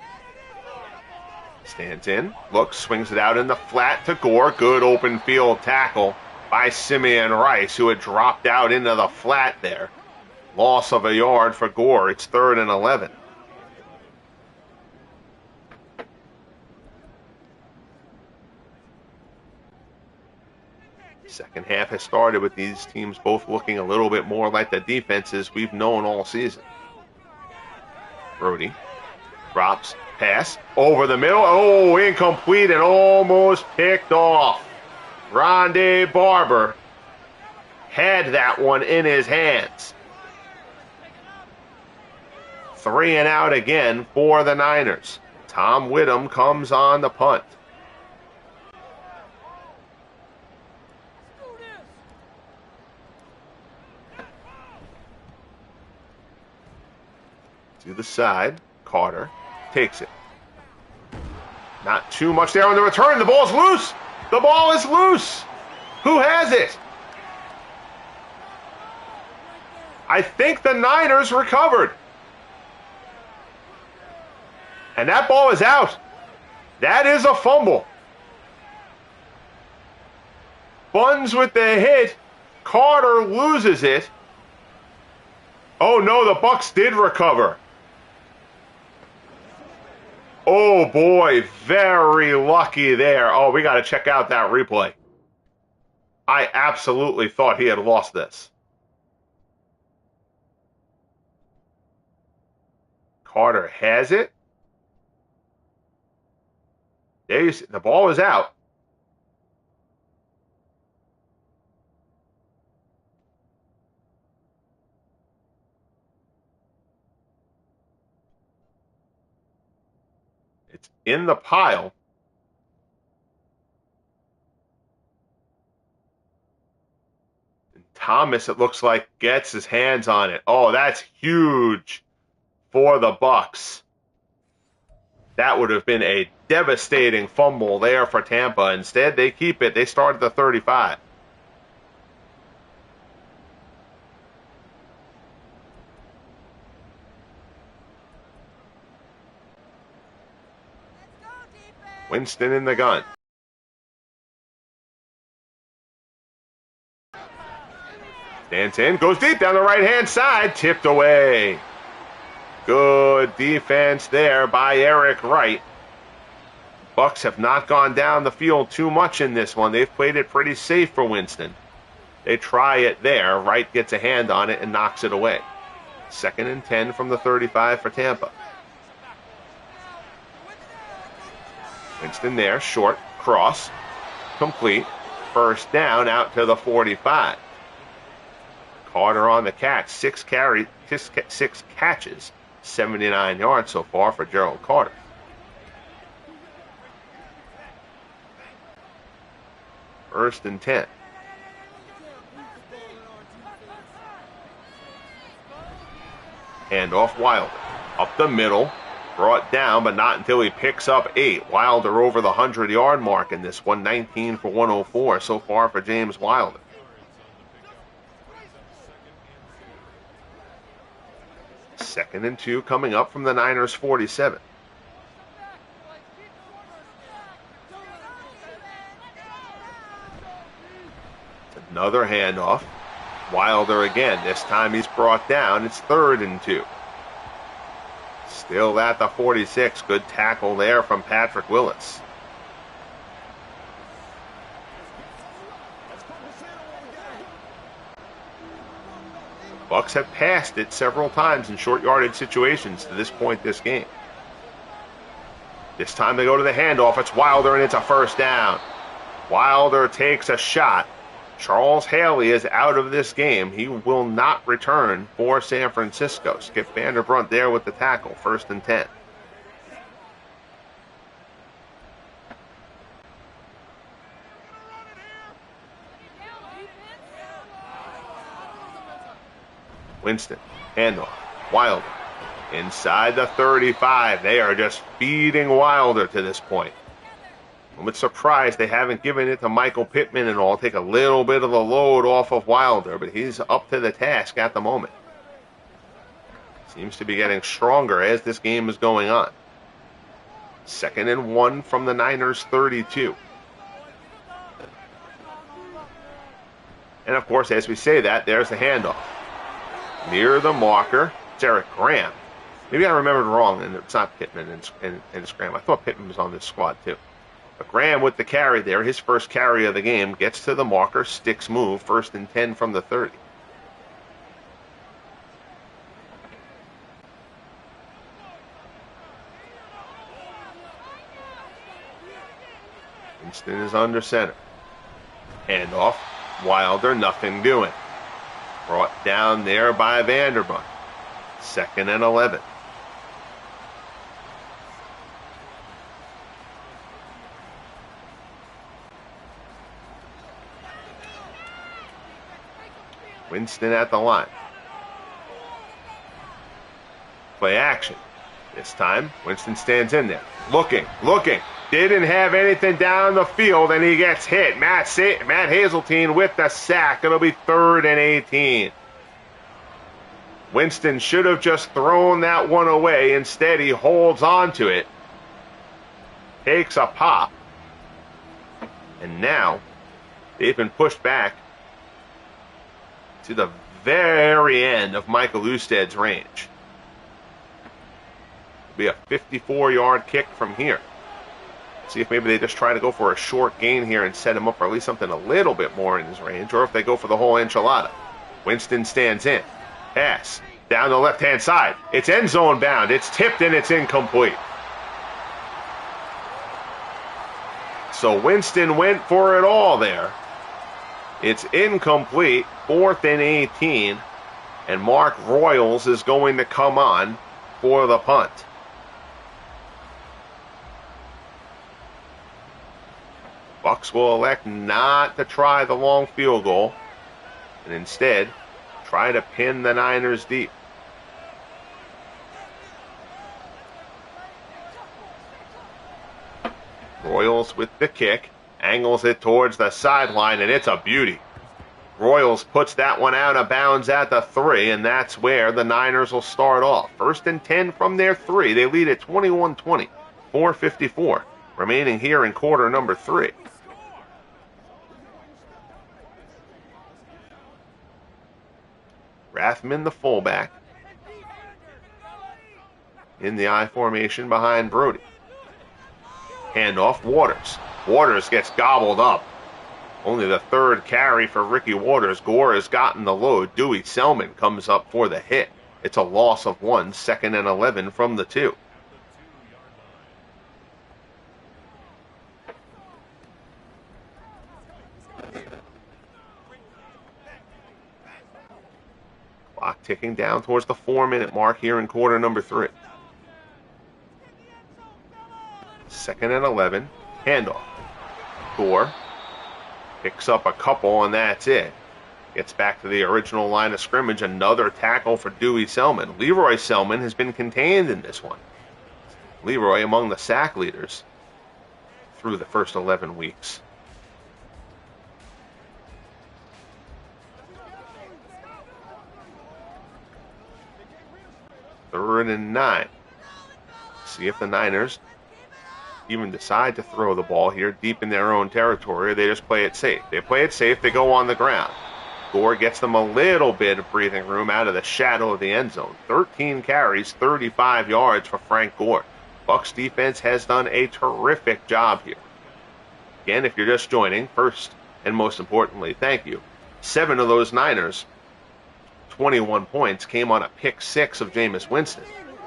Stands in, looks, swings it out in the flat to Gore. Good open field tackle by Simeon Rice, who had dropped out into the flat there. Loss of a yard for Gore. It's 3rd and 11. Second half has started with these teams both looking a little bit more like the defenses we've known all season. Brodie drops, pass, over the middle. Oh, incomplete and almost picked off. Rondé Barber had that one in his hands. 3 and out again for the Niners. Tom Whittam comes on the punt. To the side, Carter takes it. Not too much there on the return. The ball's loose. The ball is loose. Who has it? I think the Niners recovered. And that ball is out. That is a fumble. Buns with the hit. Carter loses it. Oh no, the Bucs did recover. Oh boy, very lucky there. Oh, we got to check out that replay. I absolutely thought he had lost this. Carter has it. There you see, the ball is out. It's in the pile. And Thomas, it looks like, gets his hands on it. Oh, that's huge for the Bucs. That would have been a devastating fumble there for Tampa. Instead, they keep it. They start at the 35. Winston in the gun. Stands in, goes deep down the right-hand side, tipped away. Good defense there by Eric Wright. Bucs have not gone down the field too much in this one. They've played it pretty safe for Winston. They try it there. Wright gets a hand on it and knocks it away. 2nd and 10 from the 35 for Tampa. Winston there, short, cross, complete. 1st down out to the 45. Carter on the catch, 6 catches, 79 yards so far for Gerald Carter. First and 10. Hand off Wilder. Up the middle. Brought down, but not until he picks up 8. Wilder over the 100-yard mark in this one. 19 for 104 so far for James Wilder. Second and 2 coming up from the Niners' 47. Another handoff. Wilder again. This time he's brought down. It's 3rd and 2. Still at the 46. Good tackle there from Patrick Willis. Bucs have passed it several times in short yardage situations to this point this game. This time they go to the handoff. It's Wilder and it's a 1st down. Wilder takes a shot. Charles Haley is out of this game. He will not return for San Francisco. Skip Vanderbrunt there with the tackle. 1st and 10. Winston, handoff. Wilder inside the 35. They are just feeding Wilder to this point. I'm a bit surprised they haven't given it to Michael Pittman and all. Take a little bit of the load off of Wilder, but he's up to the task at the moment. Seems to be getting stronger as this game is going on. 2nd and 1 from the Niners' 32. And of course, as we say that, there's the handoff. Near the marker, it's Eric Graham. Maybe I remembered wrong, and it's not Pittman and it's Graham. I thought Pittman was on this squad too. But Graham with the carry there, his first carry of the game, gets to the marker, sticks move, 1st and 10 from the 30. Winston is under center. Handoff, Wilder, nothing doing. Brought down there by Vanderbrunt. 2nd and 11. Winston at the line. Play action. This time, Winston stands in there. Looking. Didn't have anything down the field, and he gets hit. Matt Hazeltine with the sack. It'll be 3rd and 18. Winston should have just thrown that one away. Instead, he holds on to it. Takes a pop. And now, they've been pushed back to the very end of Michael Usted's range. It'll be a 54-yard kick from here. See if maybe they just try to go for a short gain here and set him up for at least something a little bit more in his range, or if they go for the whole enchilada. Winston stands in. Pass down the left-hand side. It's end zone bound. It's tipped and it's incomplete. So Winston went for it all there. It's incomplete, 4th and 18, and Mark Royals is going to come on for the punt. Bucs will elect not to try the long field goal and instead try to pin the Niners deep. Royals with the kick, angles it towards the sideline, and it's a beauty. Royals puts that one out of bounds at the 3, and that's where the Niners will start off. 1st and 10 from their 3. They lead at 21-20, 4:54 remaining here in quarter number 3. Rathman, the fullback, in the I formation behind Brodie. Handoff, Waters. Waters gets gobbled up. Only the 3rd carry for Ricky Waters. Gore has gotten the load. Dewey Selmon comes up for the hit. It's a loss of 1, 2nd and 11 from the 2. Clock ticking down towards the 4-minute mark here in quarter number 3. 2nd and 11. Handoff. Gore picks up a couple, and that's it. Gets back to the original line of scrimmage. Another tackle for Dewey Selmon. Lee Roy Selmon has been contained in this one. Lee Roy among the sack leaders through the first 11 weeks. Third and 9. See if the Niners even decide to throw the ball here deep in their own territory, or they just play it safe. They play it safe, they go on the ground. Gore gets them a little bit of breathing room out of the shadow of the end zone. 13 carries, 35 yards for Frank Gore. Bucs defense has done a terrific job here. Again, if you're just joining, first and most importantly, thank you. 7 of those Niners, 21 points, came on a pick 6 of Jameis Winston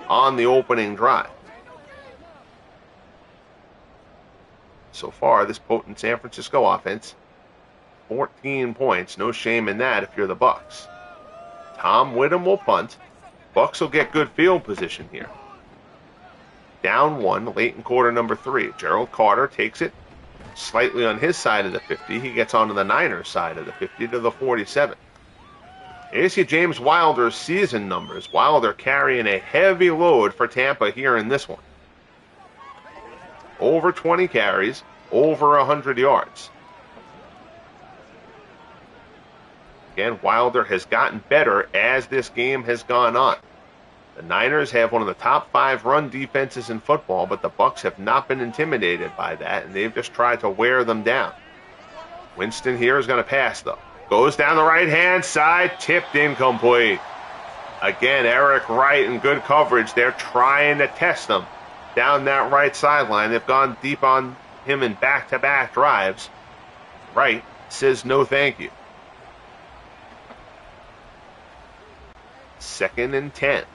on the opening drive. So far, this potent San Francisco offense, 14 points. No shame in that if you're the Bucs. Tom Whittem will punt. Bucs will get good field position here. Down 1 late in quarter number 3. Gerald Carter takes it slightly on his side of the 50. He gets onto the Niners side of the 50 to the 47. Here you see James Wilder's season numbers. Wilder carrying a heavy load for Tampa here in this one. Over 20 carries, over 100 yards. Again, Wilder has gotten better as this game has gone on. The Niners have one of the top 5 run defenses in football, but the Bucs have not been intimidated by that, and they've just tried to wear them down. Winston here is going to pass, though. Goes down the right-hand side, tipped incomplete. Again, Eric Wright in good coverage. They're trying to test him down that right sideline. They've gone deep on him in back-to-back drives. Wright says no thank you. 2nd and 10.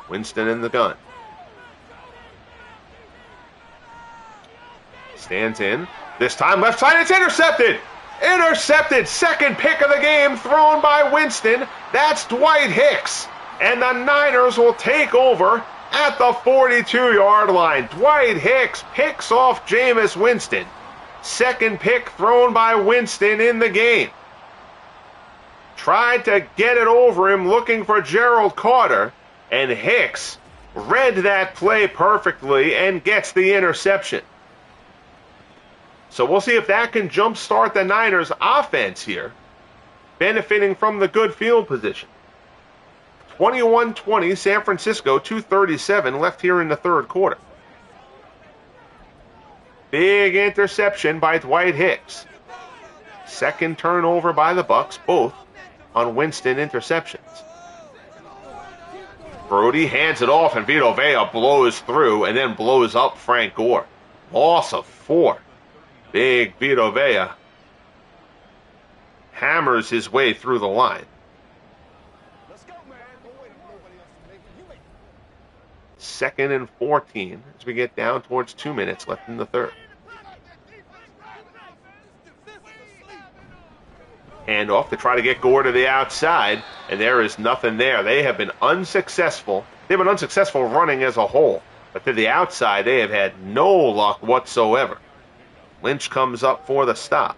Winston in the gun. Stands in. This time left side, it's intercepted! Intercepted! 2nd pick of the game thrown by Winston. That's Dwight Hicks. And the Niners will take over at the 42-yard line. Dwight Hicks picks off Jameis Winston. 2nd pick thrown by Winston in the game. Tried to get it over him looking for Gerald Carter, and Hicks read that play perfectly and gets the interception. So we'll see if that can jumpstart the Niners' offense here, benefiting from the good field position. 21-20, San Francisco, 2:37 left here in the 3rd quarter. Big interception by Dwight Hicks. 2nd turnover by the Bucs, both on Winston interceptions. Brodie hands it off, and Vita Vea blows through and then blows up Frank Gore. Loss of 4. Big Vita Vea hammers his way through the line. 2nd and 14 as we get down towards 2 minutes left in the 3rd. Handoff to try to get Gore to the outside, and there is nothing there. They have been unsuccessful. They've been unsuccessful running as a whole, but to the outside, they have had no luck whatsoever. Lynch comes up for the stop.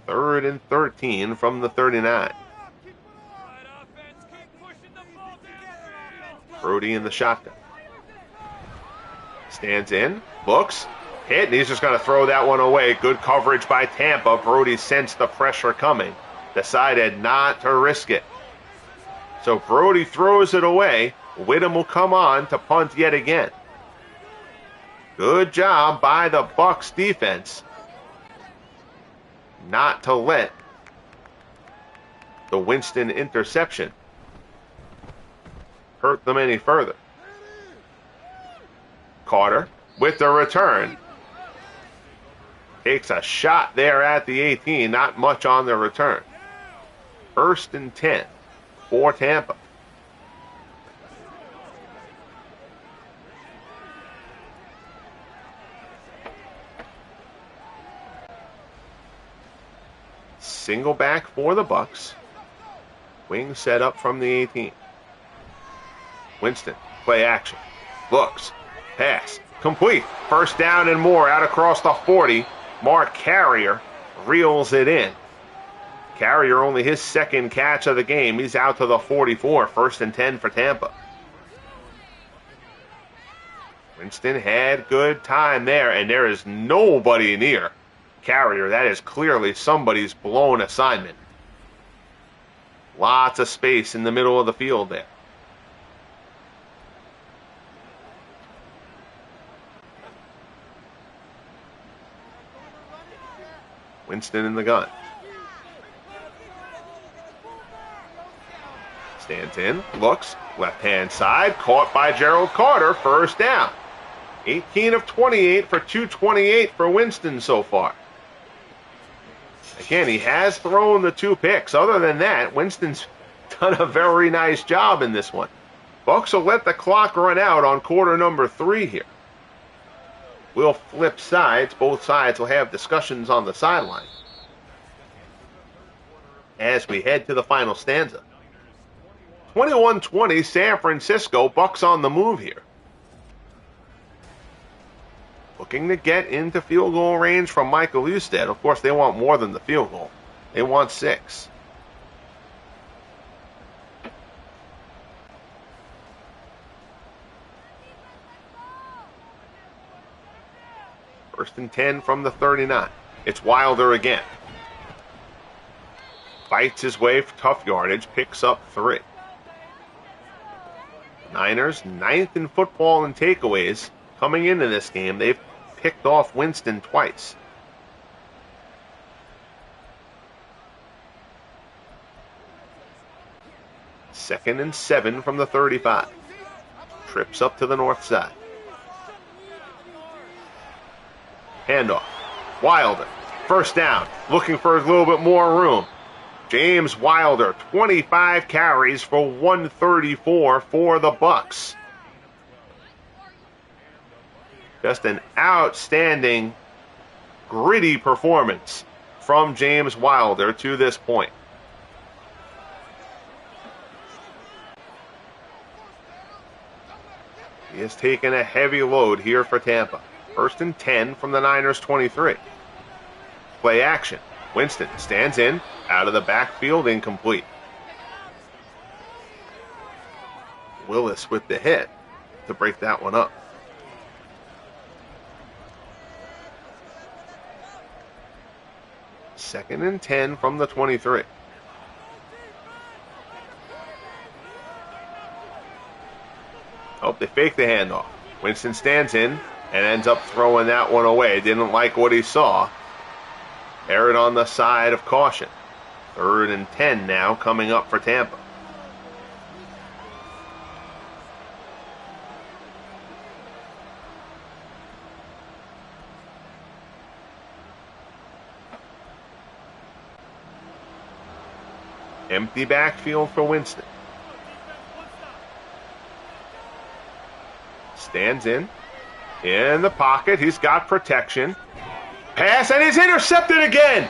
Third and 13 from the 39. Brodie in the shotgun. Stands in, looks, hit, and he's just going to throw that one away. Good coverage by Tampa. Brodie sensed the pressure coming. Decided not to risk it. So Brodie throws it away. Whittam will come on to punt yet again. Good job by the Bucs defense not to let the Winston interception hurt them any further. Carter with the return. Takes a shot there at the 18. Not much on the return. First and 10 for Tampa. Single back for the Bucs. Wing set up from the 18. Winston, play action. Looks, pass, complete. First down and more out across the 40. Mark Carrier reels it in. Carrier only his second catch of the game. He's out to the 44. First and 10 for Tampa. Winston had good time there, and there is nobody near Carrier. That is clearly somebody's blown assignment. Lots of space in the middle of the field there. Winston in the gun. Stands in, looks, left-hand side, caught by Gerald Carter, first down. 18 of 28 for 228 for Winston so far. Again, he has thrown the 2 picks. Other than that, Winston's done a very nice job in this one. Bucs will let the clock run out on quarter number 3 here. We'll flip sides. Both sides will have discussions on the sideline as we head to the final stanza. 21-20 San Francisco. Bucs on the move here. Looking to get into field goal range from Michael Husted. Of course, they want more than the field goal. They want 6. First and 10 from the 39. It's Wilder again. Fights his way for tough yardage, picks up 3. Niners, 9th in football in takeaways. Coming into this game, they've picked off Winston twice. Second and 7 from the 35. Trips up to the north side. Handoff. Wilder. First down. Looking for a little bit more room. James Wilder, 25 carries for 134 for the Bucs. Just an outstanding, gritty performance from James Wilder to this point. He has taken a heavy load here for Tampa. First and 10 from the Niners' 23. Play action. Winston stands in, out of the backfield, incomplete. Willis with the hit to break that one up. Second and 10 from the 23. Oh, they fake the handoff. Winston stands in and ends up throwing that one away. Didn't like what he saw. Erred on the side of caution. Third and 10 now coming up for Tampa. Empty backfield for Winston. Stands in. In the pocket, he's got protection. Pass, and he's intercepted again.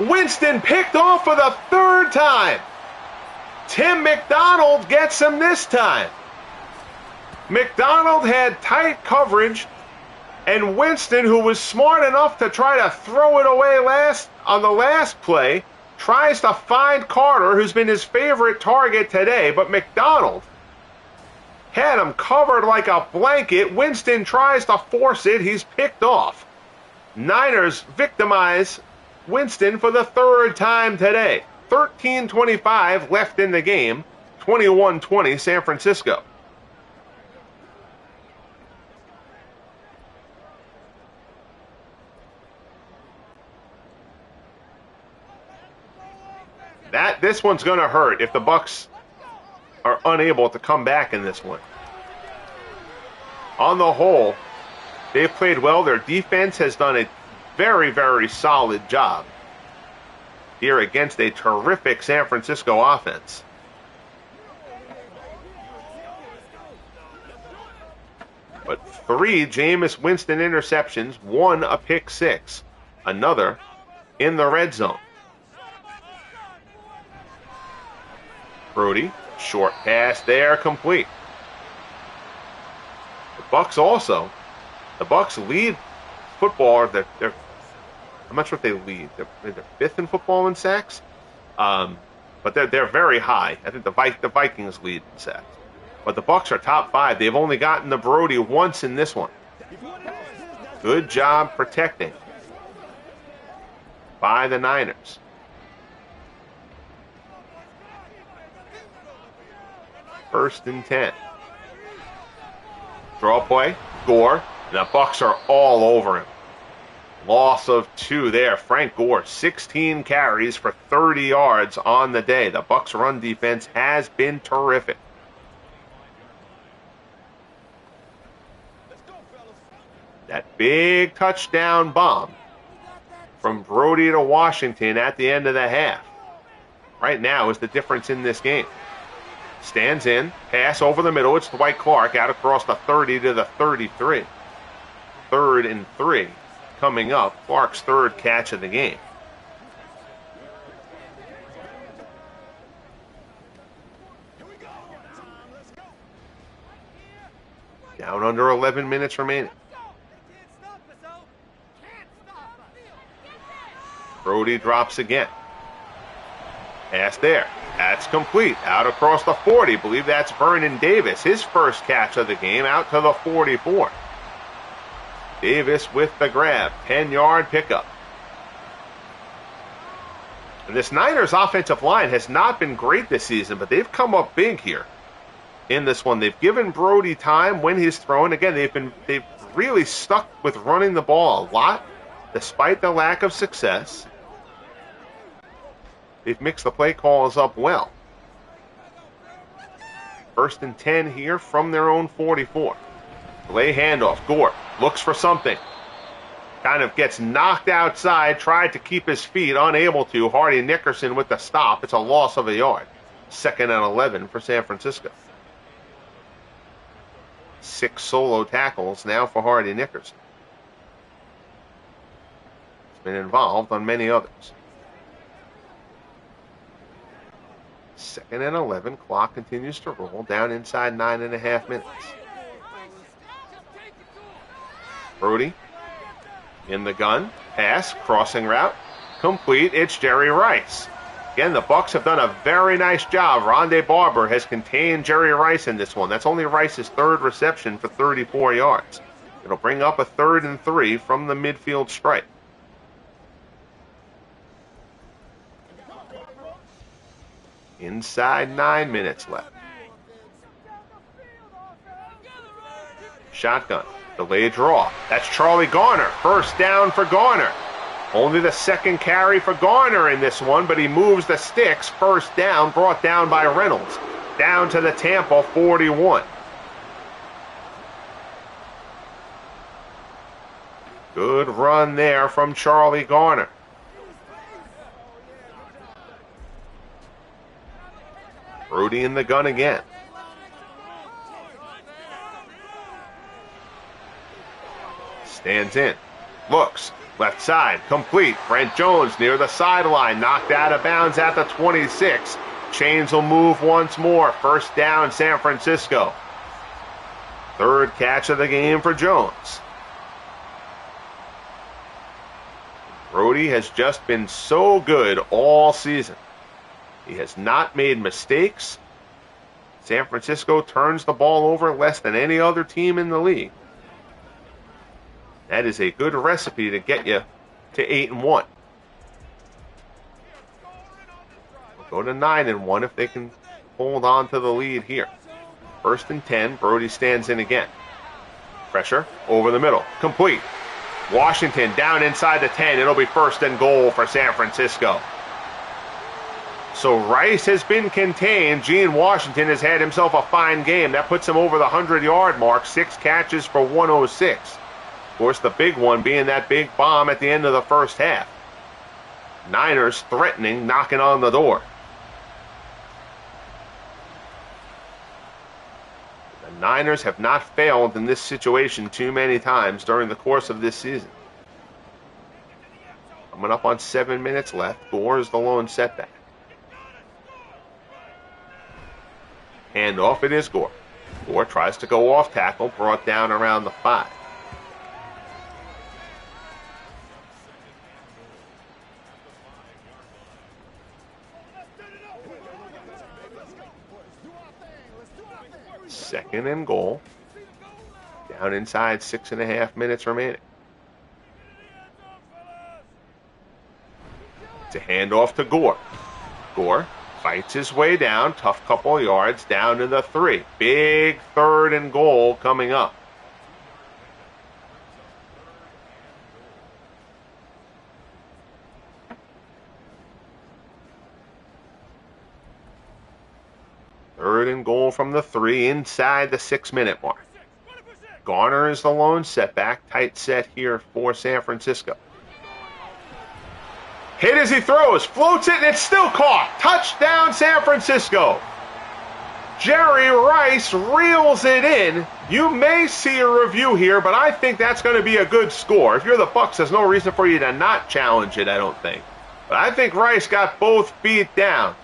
Winston picked off for the third time. Tim McDonald gets him this time. McDonald had tight coverage, and Winston, who was smart enough to try to throw it away on the last play, tries to find Carter, who's been his favorite target today, but McDonald had him covered like a blanket. Winston tries to force it. He's picked off. Niners victimize Winston for the third time today. 13:25 left in the game. 21-20 San Francisco. This one's going to hurt if the Bucs are unable to come back in this one. On the whole, they've played well. Their defense has done a very, very solid job here against a terrific San Francisco offense. But 3 Jameis Winston interceptions, 1 a pick six, another in the red zone. Brodie, short pass there, complete. The Bucs lead football. They're I'm not sure if they lead. They're 5th in football in sacks, but they're very high. I think the Vikings lead in sacks, but the Bucs are top 5. They've only gotten to Brodie once in this one. Good job protecting by the Niners. First and 10. Draw play. Gore. The Bucs are all over him. Loss of 2 there. Frank Gore, 16 carries for 30 yards on the day. The Bucs run defense has been terrific. That big touchdown bomb from Brodie to Washington at the end of the half right now is the difference in this game. Stands in, pass over the middle. It's Dwight Clark out across the 30 to the 33. 3rd and 3 coming up. Clark's 3rd catch of the game. Down under 11 minutes remaining. Brodie drops again. Pass there. That's complete. Out across the 40. Believe that's Vernon Davis. His first catch of the game out to the 44. Davis with the grab. 10-yard pickup. And this Niners offensive line has not been great this season, but they've come up big here in this one. They've given Brodie time when he's throwing. Again, they've really stuck with running the ball a lot, despite the lack of success. They've mixed the play calls up well. 1st and 10 here from their own 44. Delay handoff. Gore looks for something. Kind of gets knocked outside. Tried to keep his feet. Unable to. Hardy Nickerson with the stop. It's a loss of a yard. 2nd and 11 for San Francisco. 6 solo tackles now for Hardy Nickerson. He's been involved on many others. 2nd and 11. Clock continues to roll down inside 9.5 minutes. Brodie in the gun. Pass. Crossing route. Complete. It's Jerry Rice. Again, the Bucs have done a very nice job. Rondé Barber has contained Jerry Rice in this one. That's only Rice's 3rd reception for 34 yards. It'll bring up a 3rd and 3 from the midfield stripe. Inside 9 minutes left. Shotgun. Delayed draw. That's Charlie Garner. First down for Garner. Only the 2nd carry for Garner in this one, but he moves the sticks. First down, brought down by Reynolds. Down to the Tampa 41. Good run there from Charlie Garner. Brodie in the gun again. Stands in. Looks. Left side. Complete. Brent Jones near the sideline. Knocked out of bounds at the 26. Chains will move once more. First down, San Francisco. Third catch of the game for Jones. Brodie has just been so good all season. He has not made mistakes. San Francisco turns the ball over less than any other team in the league. That is a good recipe to get you to 8-1. We'll go to 9-1 if they can hold on to the lead here. 1st and 10, Brodie stands in again. Pressure over the middle, complete. Washington down inside the 10. It'll be 1st and goal for San Francisco. So Rice has been contained. Gene Washington has had himself a fine game. That puts him over the 100-yard mark. 6 catches for 106. Of course, the big one being that big bomb at the end of the first half. Niners threatening, knocking on the door. The Niners have not failed in this situation too many times during the course of this season. Coming up on 7 minutes left. Gore is the lone setback. Handoff, it is Gore. Gore tries to go off tackle, brought down around the 5. Second and goal. Down inside 6.5 minutes remaining. It's a handoff to Gore. Gore fights his way down, tough couple of yards, down to the 3. Big 3rd and goal coming up. Third and goal from the 3 inside the 6-minute mark. Garner is the lone setback. Tight set here for San Francisco. Hit as he throws, floats it, and it's still caught. Touchdown, San Francisco. Jerry Rice reels it in. You may see a review here, but I think that's going to be a good score. If you're the Bucs, there's no reason for you to not challenge it, I don't think. But I think Rice got both feet down.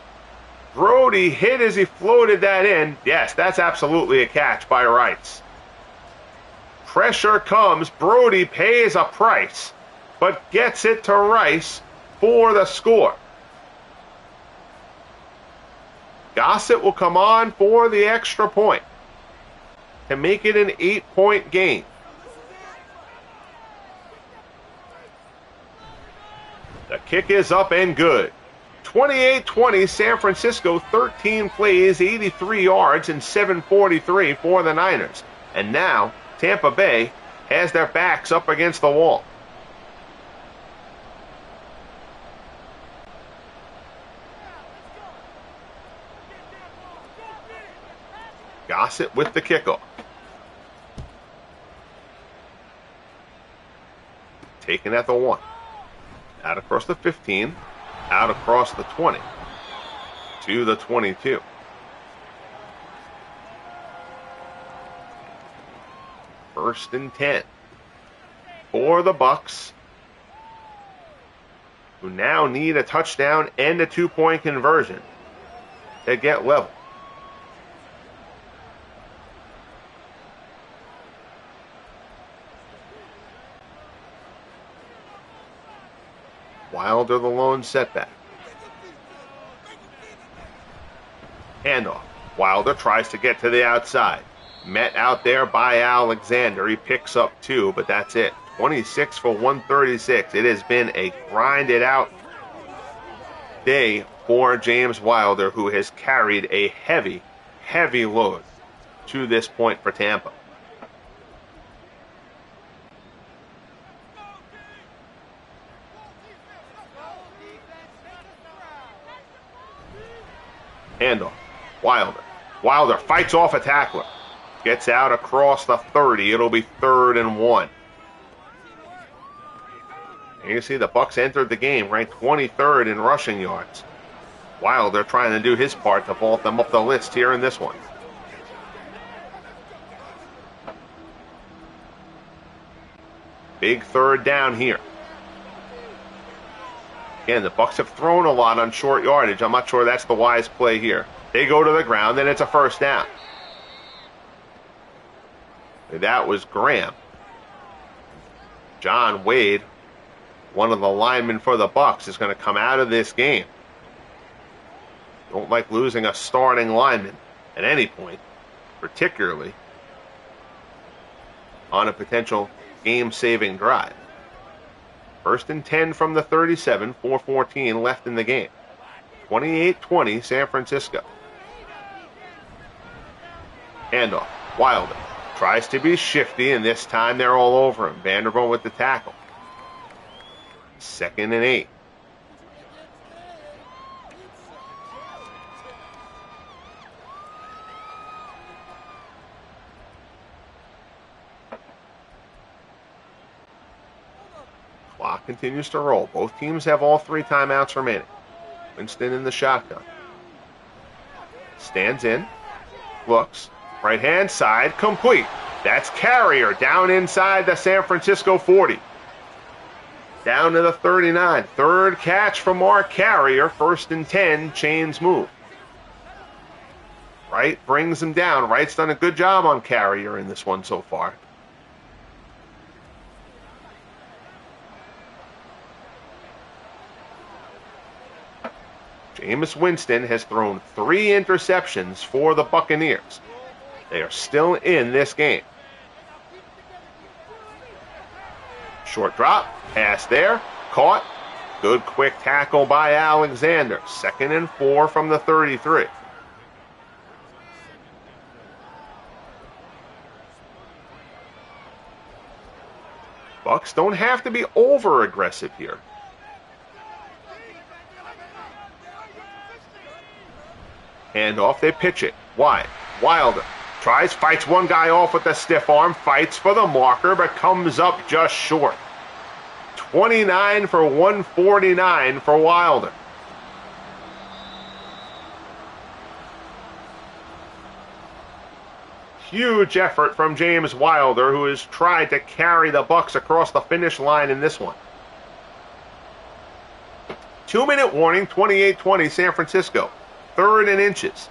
Brodie hit as he floated that in. Yes, that's absolutely a catch by Rice. Pressure comes. Brodie pays a price, but gets it to Rice for the score. Gossett will come on for the extra point to make it an 8-point game. The kick is up and good. 28-20, San Francisco, 13 plays, 83 yards, and 7:43 for the Niners. And now Tampa Bay has their backs up against the wall. Gossett with the kickoff. Taken at the 1. Out across the 15. Out across the 20. To the 22. First and 10. For the Bucs, who now need a touchdown and a 2-point conversion to get level. Wilder the lone setback. Handoff. Wilder tries to get to the outside. Met out there by Alexander. He picks up 2, but that's it. 26 for 136. It has been a grinded out day for James Wilder, who has carried a heavy, heavy load to this point for Tampa. Handoff. Wilder. Wilder fights off a tackler. Gets out across the 30. It'll be 3rd and 1. And you see the Bucs entered the game ranked 23rd in rushing yards. Wilder trying to do his part to vault them up the list here in this one. Big third down here. Again, the Bucs have thrown a lot on short yardage. I'm not sure that's the wise play here. They go to the ground, then it's a first down. That was Graham. John Wade, one of the linemen for the Bucs, is going to come out of this game. Don't like losing a starting lineman at any point, particularly on a potential game-saving drive. 1st and 10 from the 37, 4:14 left in the game. 28-20 San Francisco. Handoff, Wilder tries to be shifty, and this time they're all over him. Vanderbilt with the tackle. 2nd and 8. Clock continues to roll. Both teams have all 3 timeouts remaining. Winston in the shotgun. Stands in. Looks. Right-hand side, complete. That's Carrier down inside the San Francisco 40. Down to the 39. 3rd catch from Mark Carrier. 1st and 10, chains move. Wright brings him down. Wright's done a good job on Carrier in this one so far. Jameis Winston has thrown 3 interceptions for the Buccaneers. They are still in this game. Short drop, pass there, caught. Good quick tackle by Alexander. 2nd and 4 from the 33. Bucs don't have to be over-aggressive here. Handoff, they pitch it. Wide. Wilder tries, fights one guy off with a stiff arm, fights for the marker, but comes up just short. 29 for 149 for Wilder. Huge effort from James Wilder, who has tried to carry the Bucs across the finish line in this one. 2-minute warning, 28-20 San Francisco. 3rd and inches.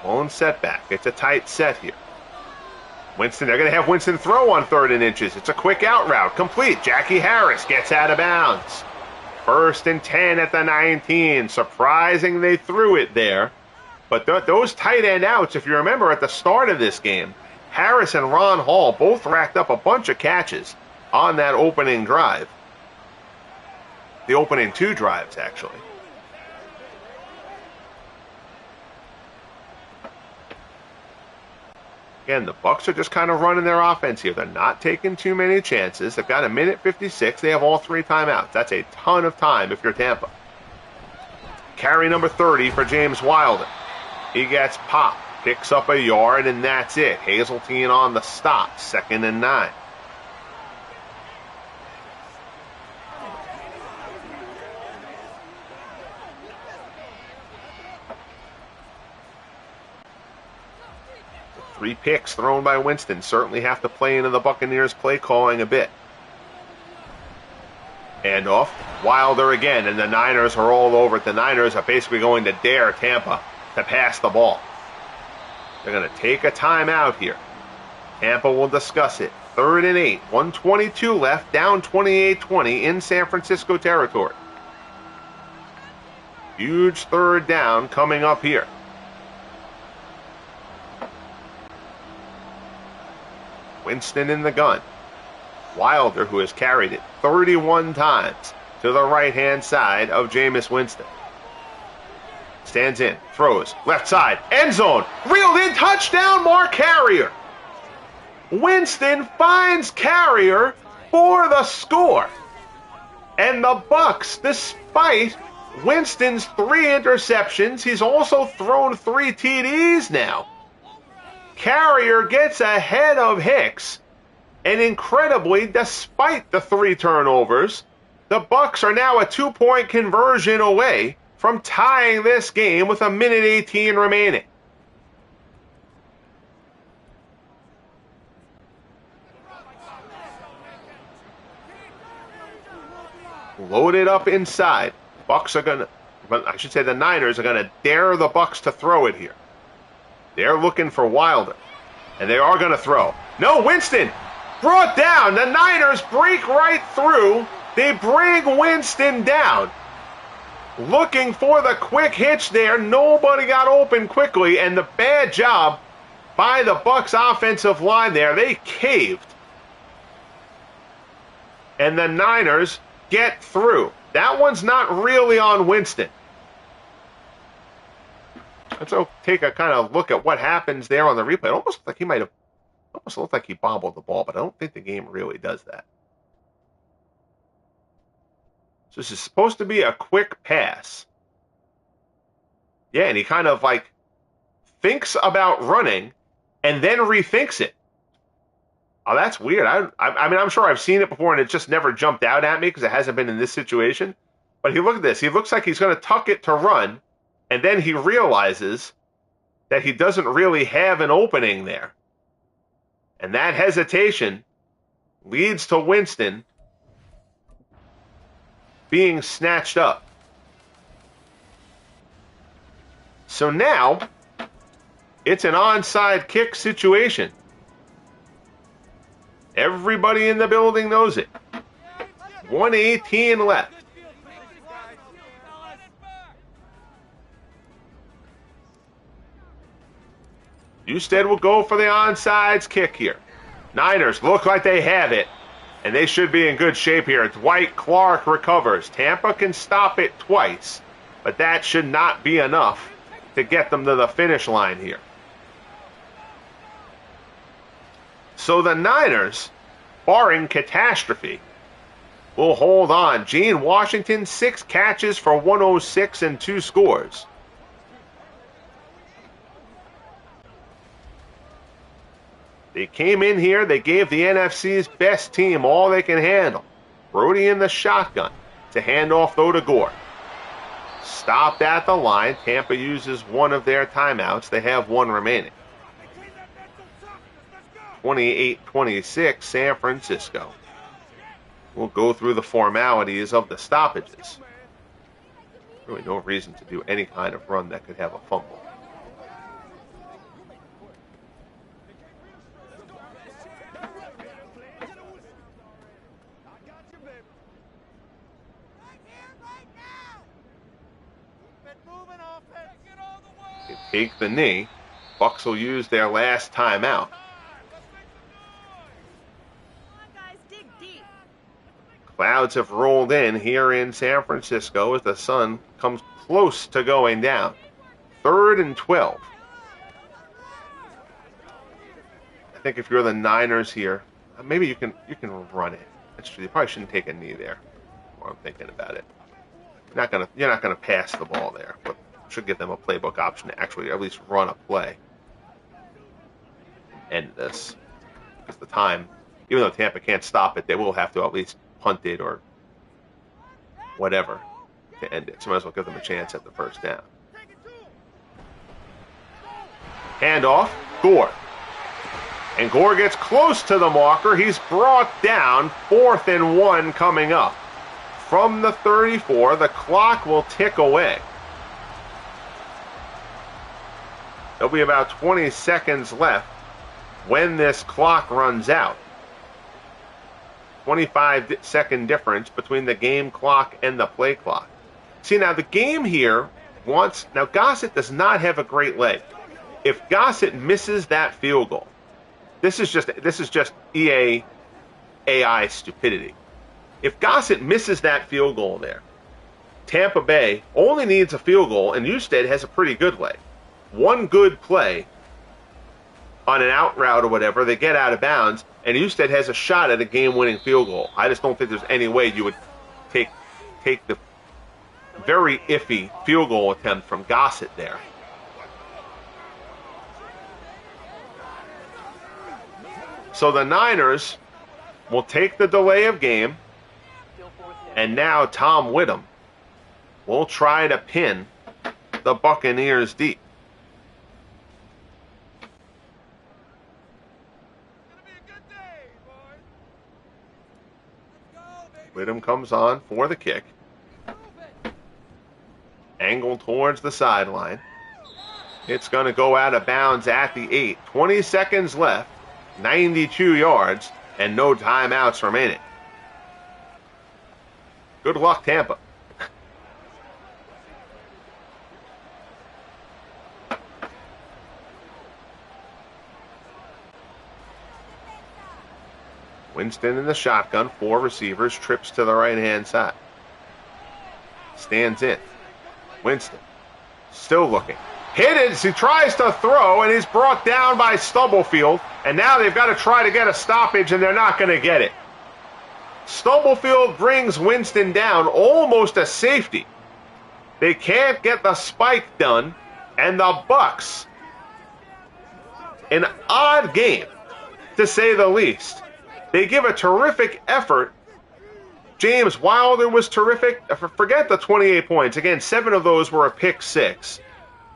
Lone setback. It's a tight set here. Winston, they're going to have Winston throw on 3rd and inches. It's a quick out route. Complete. Jackie Harris gets out of bounds. 1st and 10 at the 19. Surprising they threw it there. But those tight end outs, if you remember at the start of this game, Harris and Ron Hall both racked up a bunch of catches on that opening drive. The opening 2 drives, actually. Again, the Bucs are just kind of running their offense here. They're not taking too many chances. They've got a minute 56. They have all 3 timeouts. That's a ton of time if you're Tampa. Carry number 30 for James Wilder. He gets popped, picks up a yard, and that's it. Hazeltine on the stop, 2nd and 9. The 3 picks thrown by Winston certainly have to play into the Buccaneers' play calling a bit. Handoff, Wilder again, and the Niners are all over it. The Niners are basically going to dare Tampa to pass the ball. They're going to take a timeout here. Tampa will discuss it. 3rd and 8, 1:22 left, down 28-20 in San Francisco territory. Huge 3rd down coming up here. Winston in the gun. Wilder, who has carried it 31 times, to the right-hand side of Jameis Winston. Stands in, throws, left side, end zone, reeled in, touchdown, Mark Carrier. Winston finds Carrier for the score. And the Bucs, despite Winston's 3 interceptions, he's also thrown 3 TDs now. Carrier gets ahead of Hicks, and incredibly, despite the 3 turnovers, the Bucs are now a 2-point conversion away from tying this game with 1:18 remaining. Loaded up inside. Bucs are going to, I should say the Niners are going to dare the Bucs to throw it here. They're looking for Wilder, and they are going to throw. No, Winston brought down. The Niners break right through. They bring Winston down. Looking for the quick hitch there. Nobody got open quickly, and the bad job by the Bucs offensive line there. They caved. And the Niners get through. That one's not really on Winston. Let's take a kind of look at what happens there on the replay. It almost looked like he bobbled the ball, but I don't think the game really does that. So this is supposed to be a quick pass. Yeah, and he kind of like thinks about running and then rethinks it. Oh, that's weird. I mean, I'm sure I've seen it before, and it just never jumped out at me because it hasn't been in this situation. But look at this. He looks like he's going to tuck it to run, and then he realizes that he doesn't really have an opening there. And that hesitation leads to Winston being snatched up. So now, it's an onside kick situation. Everybody in the building knows it. 1:18 left. Usted will go for the onside kick here. Niners look like they have it, and they should be in good shape here. Dwight Clark recovers. Tampa can stop it twice, but that should not be enough to get them to the finish line here. So the Niners, barring catastrophe, will hold on. Gene Washington, 6 catches for 106 and 2 scores. They came in here, they gave the NFC's best team all they can handle. Brodie in the shotgun to hand off though to Gore. Stopped at the line. Tampa uses one of their timeouts. They have one remaining. 28-26, San Francisco. We'll go through the formalities of the stoppages. Really no reason to do any kind of run that could have a fumble. They take the knee. Bucs will use their last timeout. Clouds have rolled in here in San Francisco as the sun comes close to going down. 3rd and 12. I think if you're the Niners here, maybe you can run it. That's true. You probably shouldn't take a knee there. While I'm thinking about it. You're not gonna pass the ball there, but should give them a playbook option to actually at least run a play. End this. Because the time, even though Tampa can't stop it, they will have to at least punt it or whatever to end it. So might as well give them a chance at the first down. Handoff, Gore. And Gore gets close to the marker. He's brought down. 4th and 1 coming up. From the 34, the clock will tick away. There'll be about 20 seconds left when this clock runs out. 25-second difference between the game clock and the play clock. See, now the game here wants... Now, Gossett does not have a great leg. If Gossett misses that field goal, this is just EA AI stupidity. If Gossett misses that field goal there, Tampa Bay only needs a field goal, and Usted has a pretty good leg. One good play on an out route or whatever, they get out of bounds, and Usted has a shot at a game-winning field goal. I just don't think there's any way you would take the very iffy field goal attempt from Gossett there. So the Niners will take the delay of game, and now Tom Whittem will try to pin the Buccaneers deep. Whittam comes on for the kick. Angled towards the sideline. It's going to go out of bounds at the 8. 20 seconds left, 92 yards, and no timeouts remaining. Good luck, Tampa. Winston in the shotgun, 4 receivers, trips to the right-hand side. Stands in. Winston, still looking. Hit it as he tries to throw, and he's brought down by Stubblefield. And now they've got to try to get a stoppage, and they're not going to get it. Stubblefield brings Winston down, almost a safety. They can't get the spike done, and the Bucs, an odd game, to say the least. They give a terrific effort. James Wilder was terrific. Forget the 28 points. Again, 7 of those were a pick 6.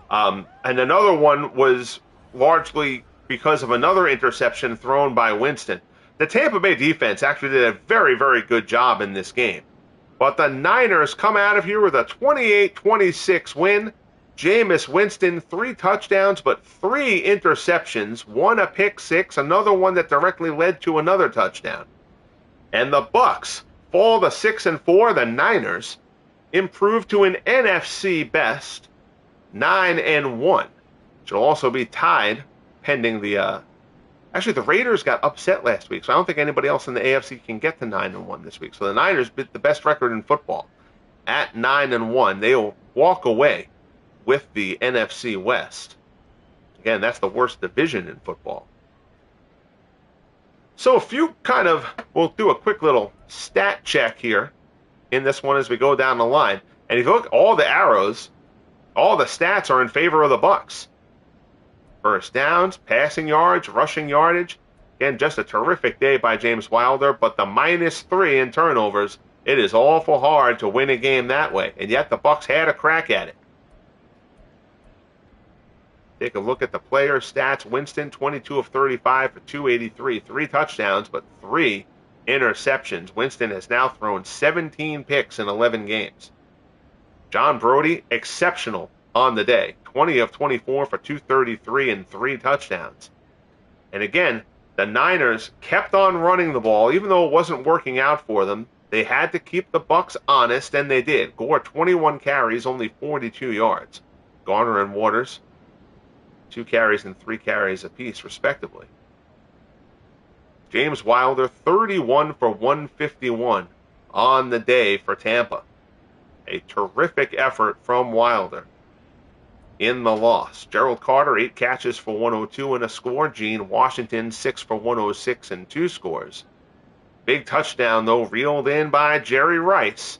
And another one was largely because of another interception thrown by Winston. The Tampa Bay defense actually did a very, very good job in this game. But the Niners come out of here with a 28-26 win. Jameis Winston, 3 touchdowns, but 3 interceptions, 1 a pick 6, another one that directly led to another touchdown. And the Bucs fall to 6-4. The Niners improve to an NFC best 9-1. Should also be tied pending the. Actually, the Raiders got upset last week, so I don't think anybody else in the AFC can get to 9-1 this week. So the Niners beat the best record in football at 9-1. They'll walk away with the NFC West. Again, that's the worst division in football. So if you we'll do a quick little stat check here in this one as we go down the line. And if you look, all the arrows, all the stats are in favor of the Bucs. First downs, passing yards, rushing yardage. Again, just a terrific day by James Wilder, but the -3 in turnovers, it is awful hard to win a game that way. And yet the Bucs had a crack at it. Take a look at the player stats. Winston, 22 of 35 for 283, 3 touchdowns, but 3 interceptions. Winston has now thrown 17 picks in 11 games. John Brodie, exceptional on the day. 20 of 24 for 233 and 3 touchdowns. And again, the Niners kept on running the ball, even though it wasn't working out for them. They had to keep the Bucs honest, and they did. Gore, 21 carries, only 42 yards. Garner and Waters, 2 carries and 3 carries apiece, respectively. James Wilder, 31 for 151 on the day for Tampa. A terrific effort from Wilder in the loss. Gerald Carter, 8 catches for 102 and a score. Gene Washington, 6 for 106 and 2 scores. Big touchdown, though, reeled in by Jerry Rice.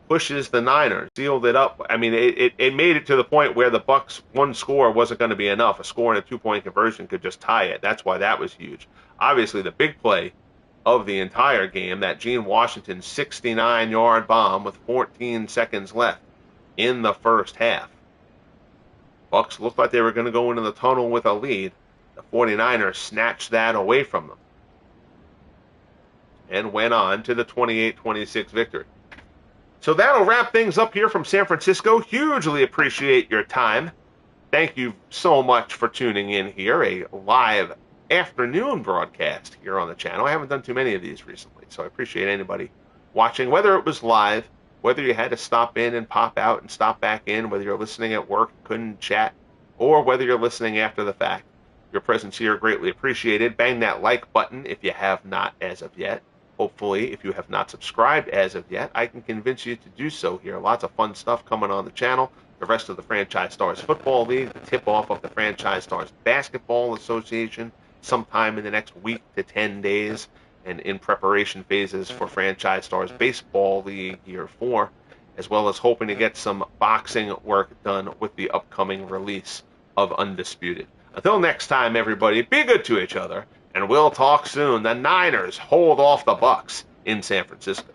Pushes the Niners, sealed it up. I mean, it made it to the point where the Bucs' one score wasn't going to be enough. A score and a 2-point conversion could just tie it. That's why that was huge. Obviously, the big play of the entire game, that Gene Washington 69-yard bomb with 14 seconds left in the first half. Bucs looked like they were going to go into the tunnel with a lead. The 49ers snatched that away from them and went on to the 28-26 victory. So that'll wrap things up here from San Francisco. Hugely appreciate your time. Thank you so much for tuning in here. A live afternoon broadcast here on the channel. I haven't done too many of these recently, so I appreciate anybody watching, whether it was live, whether you had to stop in and pop out and stop back in, whether you're listening at work, couldn't chat, or whether you're listening after the fact. Your presence here greatly appreciated. Bang that like button if you have not as of yet. Hopefully, if you have not subscribed as of yet, I can convince you to do so here. Lots of fun stuff coming on the channel. The rest of the Franchise Stars Football League, the tip-off of the Franchise Stars Basketball Association sometime in the next week to 10 days, and in preparation phases for Franchise Stars Baseball League Year 4, as well as hoping to get some boxing work done with the upcoming release of Undisputed. Until next time, everybody, be good to each other, and we'll talk soon. The Niners hold off the Bucs in San Francisco.